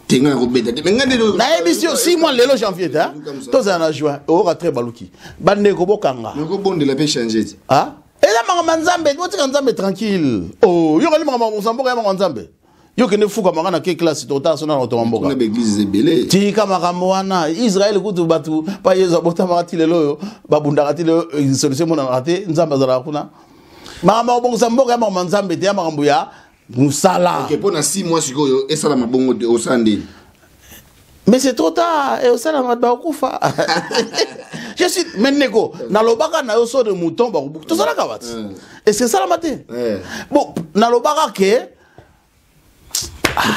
Tenga ko bêta. Mais ngande na émission 6 mois le janvier hein. Tous en juin au très baluki. Bande ko bokanga. Ko bonde la peut changer. Ah? Et là manzambe, tu nzambe tranquille. Oh, yo kali mama Mozambique ya nzambe. Yo kene fuka mangana ke classe total sona na otomboka. Na église zebele. Ti kama kamwana Israël kutu batu pa yezo bota marati lelo babunda rati le solution mona rati nzamba zala kuna. Mama obonza mboka ya mama nzambe te ya makambo ya musala. OK pour na 6 mois sikoyo esala mabongo de osande. Mais c'est trop tard et osala mabba kufa. Je suis mennego na lobaka na yo so de mouton ba to sala kawati. Est-ce que ça la maté? Bon na lobaka ke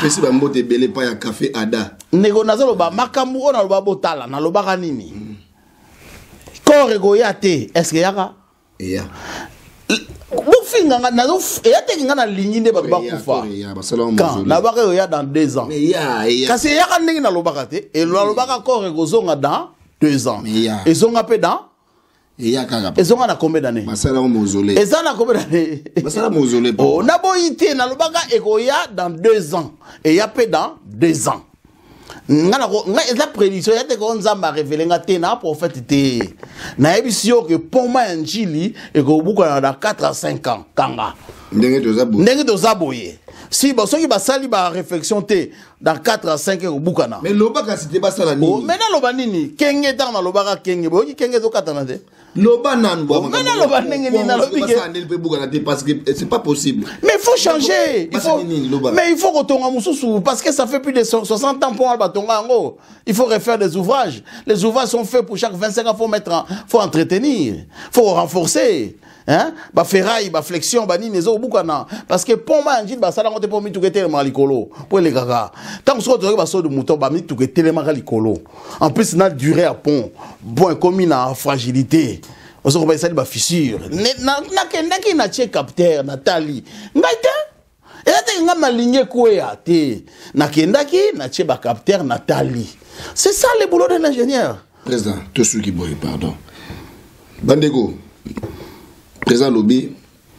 pesi ba mbote belé pa ya café ada. Nego nazalo ba makambu ona loba botala na lobaka nini? Korego yate est-ce que yaka? Ya. Bufinga nazo yate kinga na ligne nde ba kufa. Quand na baka yo ya dans 2 ans. Mais ya. Kasi yaka ndingi na lobaka te et na lobaka korego zonga dans 2 ans. Et zonga pe dans et ya kaka. Et zonga na combien d'années? Masala au mausolée. Et ça na combien d'années? Masala mausolée. Oh, na boyité na lobaka ekoya dans 2 ans. Et ya pe dans 2 ans. Ngana ko nga eza prédiction ya te ko nzamba révéler nga te na prophète te. Na ebisio que poma njili eko buka na 4 à 5 ans kanga. Ndenge tozaboye. Si ba soki ba sali ba réflexion te dans 4 à 5 ans bukana. Mais lobaka c'était pas ça la nini. Oh, maintenant loba nini? Kenge dans na lobaka kenge bo ki kenge zo katana te. Loba nan bo. Maintenant loba ndenge ni na lobi ke. Parce que c'est pas possible. Mais il faut changer. Mais il faut retonga mususu parce que ça fait plus de 60 ans pour albatonga ngo. Il faut refaire des ouvrages. Les ouvrages sont faits pour chaque 25 ans, faut entretenir, faut renforcer. Hein? Ba ferraille, ba flexion, ba nini zo bukana parce que pour moi njil ba sala ngote pour mi tukete le malikolo pour les gaga. Tant que so ba so de mouton ba mi tukete le malikolo. En plus na durée à pont. Bon comme na fragilité. On se ba sali ba fissure. Na ki na che capteur Nathalie. Ngaite? Et là tu nga maligné quoi te. Na kendaki na che ba capteur Nathalie. C'est ça le boulot de l'ingénieur. Président, tout ce qui boit pardon. Bandego. Président lobby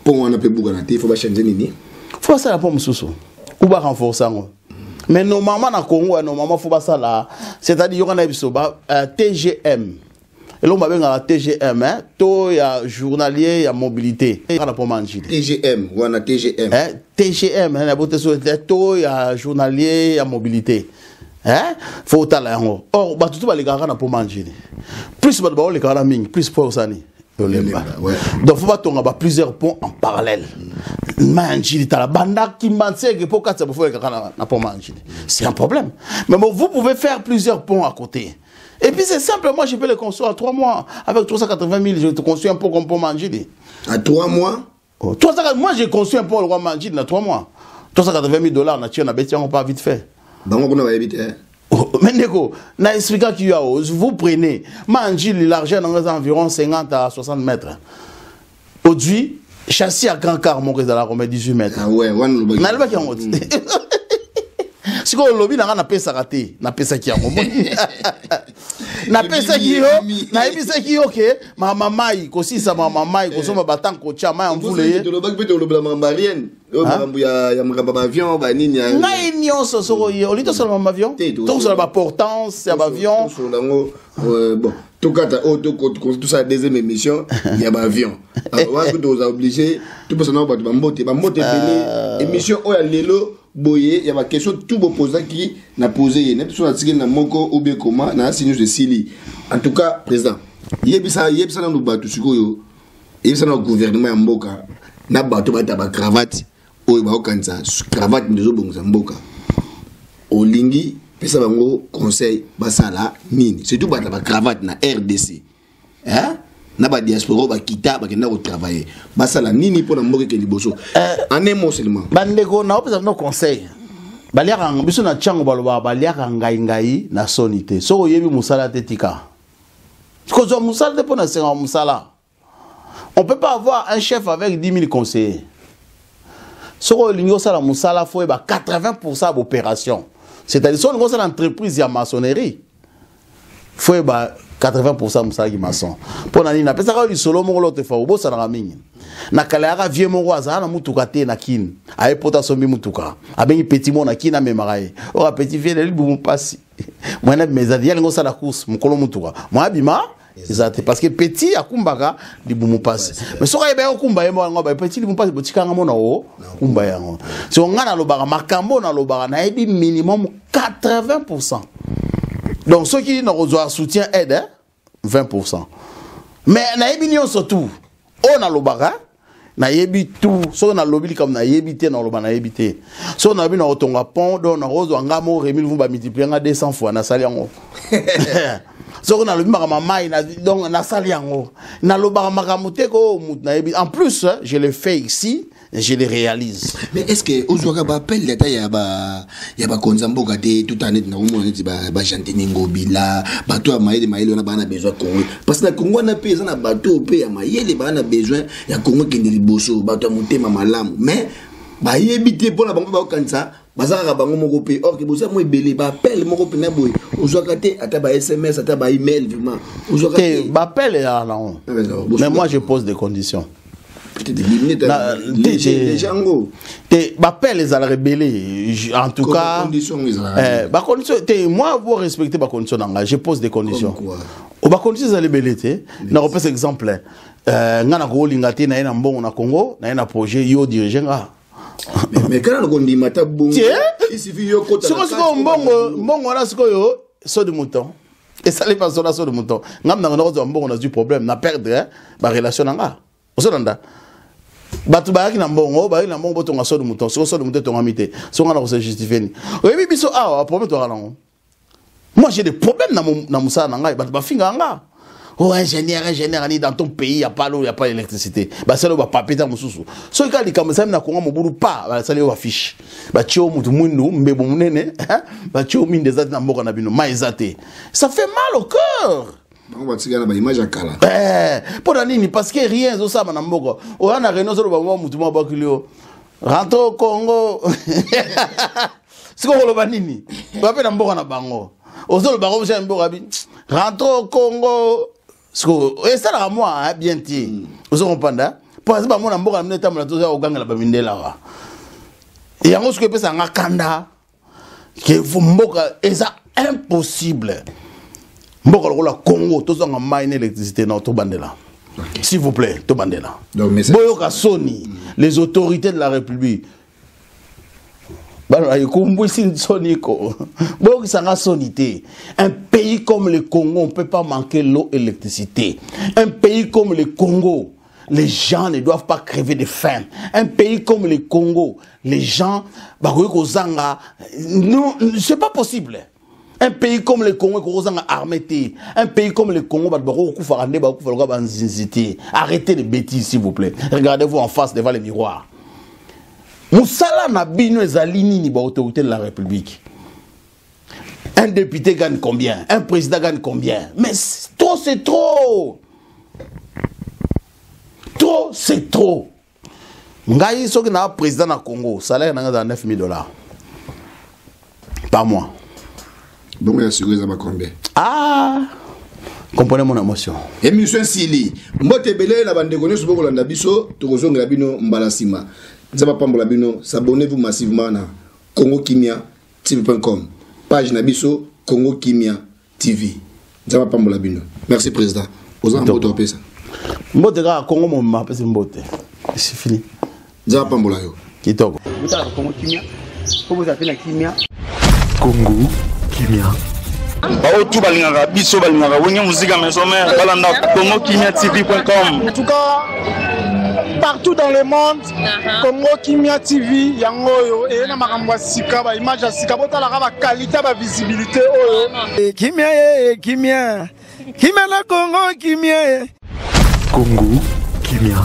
pour on a peu bouganate, il faut pas changer nini. Faut ça la pomme sous. Ou pas renforcer ngo. Mais normalement na Congo normalement faut pas ça là. C'est-à-dire y aura na biso ba TGM. Et l'on va bien la TGM hein, taux ya journalier ya mobilité. On a pas manger. TGM, ou on a TGM. Hein, TGM hein, la beauté sur taux ya journalier ya mobilité. Hein? Faut ta là ngo. Or ba tout ba les gars na pas manger. Plus ba les gars na ming, plus pour ça ni. Ouais. Donc faut pas tomber plusieurs ponts en parallèle. C'est un problème. Mais bon, vous pouvez faire plusieurs ponts à côté. Et puis c'est simple, moi je peux les construire à 3 mois. Avec 380 000, je te construis un pont comme pont Manjili. À 3 mois? Moi j'ai construit un pont le roi Manjili à 3 mois. 380 000 $, on pas vite fait. Mais Neko, na expliquant qu'il y a, vous prenez, Manjili, l'argent dans environ 50 à 60 mètres. Aujourd'hui, châssis à grand car, mon réseau, la remet 18 mètres. Ah ouais, on n'a pas si on lobby n'a pas raté, n'a pas ça qui a mon n'a pas ça qui n'a pas ça qui ok, ma maman aussi ça ma maman ko so battant ko chama en voulait. De l'obak peut le blanc marienne. Il y a un avion, ba nini. Na union so so yo, lito sur mon avion. Donc sur la portance, c'est avion. Bon, tout cas tout ça deuxième émission, il y a un avion. Alors on doit obligé tout personne ba mbote belé émission o ya lelo. Boye, il y a une question tout beau posé qui n'a posé, il y a une question qui n'a moko ou bien comment, n'a signé de Sili. En tout cas, président, il y a dans le bateau, il y a dans le gouvernement en Mboka, n'a bateau ba cravate, ou ba okanza, cravate de zobong zamboka. Au lingi, pesa bango conseil basala nini, surtout ba cravate na RDC. Hein? Na ba diaspora ba kita ba kenda ko travailler basala nini pour na mboke ke liboso en un mot seulement bandeko na opesa no conseil baliaka biso na chango baloba baliaka ngai na sonité so yebi musala tetika ko zo musala de pour na senga musala on peut pas avoir un chef avec 10 000 conseillers so lingo sala musala faut ba 80% d'opération c'est-à-dire so lingo sala entreprise ya maçonnerie faut ba 80% musala ki maçon pour nani na pesa ka li solo mo lote fa obo sana mingi na kala ya vie mo waza na mutuka te na kin ay pota sombi mutuka abengi petit mo na kin na memaraye o petit vie le bu pasi moi na mezadi ya ngo sala course mukolo mutuka moi bima exact parce que petit akumbaka li bu mu pasi mais so ka yeba okumba yemo ngo ba petit li mu pasi botika ngamo na o kumba yango so ngana lobaka makambo na lobaka na yebi minimum 80%. Donc ceux qui n'ont pas soutien aide 20%. Mais na yebi nyo surtout on a lobaka na yebi tout so na lobili comme na yebité na loba na yebité so na bi na otonga pont donc na rozo ngamo remil vous ba multiplier nga 200 fois na sali yango so na lobi maka mamai na donc na sali yango na loba makamuté ko na yebi en plus je le fais ici. Je les réalise. Mais est-ce que aujourd'hui ba appel l'état ya ba konzambo gade tout année na umo neti ba jantini ngobila bato ya maïle on a bana besoin Congo parce que na Congo na pesa na bato pe ya maïle bana besoin ya Congo kende liboso bato ya motema malamu mais ba yebité pour la bango ba okanisa bazaka bango moko pe or que bosa mo ebele ba appel moko pe na boy aujourd'hui te ata ba SMS ata ba email vraiment aujourd'hui ba appel ya non mais moi je pose des conditions. Les en tout cas, moi, vous respectez ma condition, je pose des conditions. Aux conditions, vous allez na repose exemple. Ngana ko lingati na ina mbongo na Congo, na ina projet yo dirigeant. Mais quand on dit mata bongo, il suffit yo kota. Mbongo na siko yo so de mouton. Et ça les personnes so de mouton. Ngam na ko mbongo na du problème, na perdre ba relation nga. Osonda. Batu bayaki na mbongo bayaki na mbongo tonga so de mouton so de mouton tonga mité so ngana ko se justifier ni oyebi biso problème to kalango moi j'ai des problèmes na musala na ngai batu bafinga nga oh ingénieur ni dans ton pays y a pas l'eau y a pas l'électricité ba selo ba papeta mususu so ikali kama sami na kongo mobulu pa ba selo ba fiche ba tio mutu mwindu mbebo munene ba tio minde zati na mboka na bino maizate ça fait mal au cœur. On va tirer la image à Kala. Pour nini parce que rien zo ça na mboko. O ana reno zo ba mutu mo bakilio. Rentre au Congo. Siko lo banini. Ba pe na mboko na bango. O zo lo ba ko msa mboko bi. Rentre au Congo. Siko et ça là moi bien ti. O zo comprendre. Pour ça ba mo na mboko na mneta mo na to za o gangela ba mindela wa. Et yango ce que pesa ngakanda. Que vous mboka eza impossible. Mbokolo Congo tozanga mai électricité na to bandela. S'il vous plaît, to bandela. Donc Boyoka Sony, les autorités de la République. Un pays comme le Congo, on ne peut pas manquer l'eau et l'électricité. Un pays comme le Congo, les gens ne doivent pas crever de faim. Un pays comme le Congo, les gens, non, c'est pas possible. Un pays comme le Congo, un pays comme le Congo, arrêtez les bêtises, s'il vous plaît. Regardez-vous en face devant les miroirs. Moussala Nabino et Zalini ni autorité de la République. Un député gagne combien? Un président gagne combien? Mais trop, c'est trop. Trop, c'est trop. Ngaï, ce qui n'a président au Congo, salaire n'a pas 9 000 $ par mois. Donc, il y a combien? Ah, comprenez mon émotion. Émission Sili. Mbote Belé, la bande de connaissances, vous l'avez biso, Togozo Ngabino Mbalasima. S'abonnez-vous massivement à Congo Kimia TV.com. Page Nabiso Congo Kimia TV. Merci président. Aux amboto pesa. Mbote ga Congo mo m'a pesa mbote. C'est fini. Zaba pambola yo. Kitoko. Congo Kimia. Comment ça fait la Kimia? Congo Kimia. Tout balingara biso balingara wonya musique maison mère balanda Congo Kimia TV.com. En tout cas partout dans le monde, Congo Kimia TV, yango et na makambo sika ba image ya sika botala ka ba qualité ba visibilité oyo. Kimia na Congo Kimia. Congo Kimia.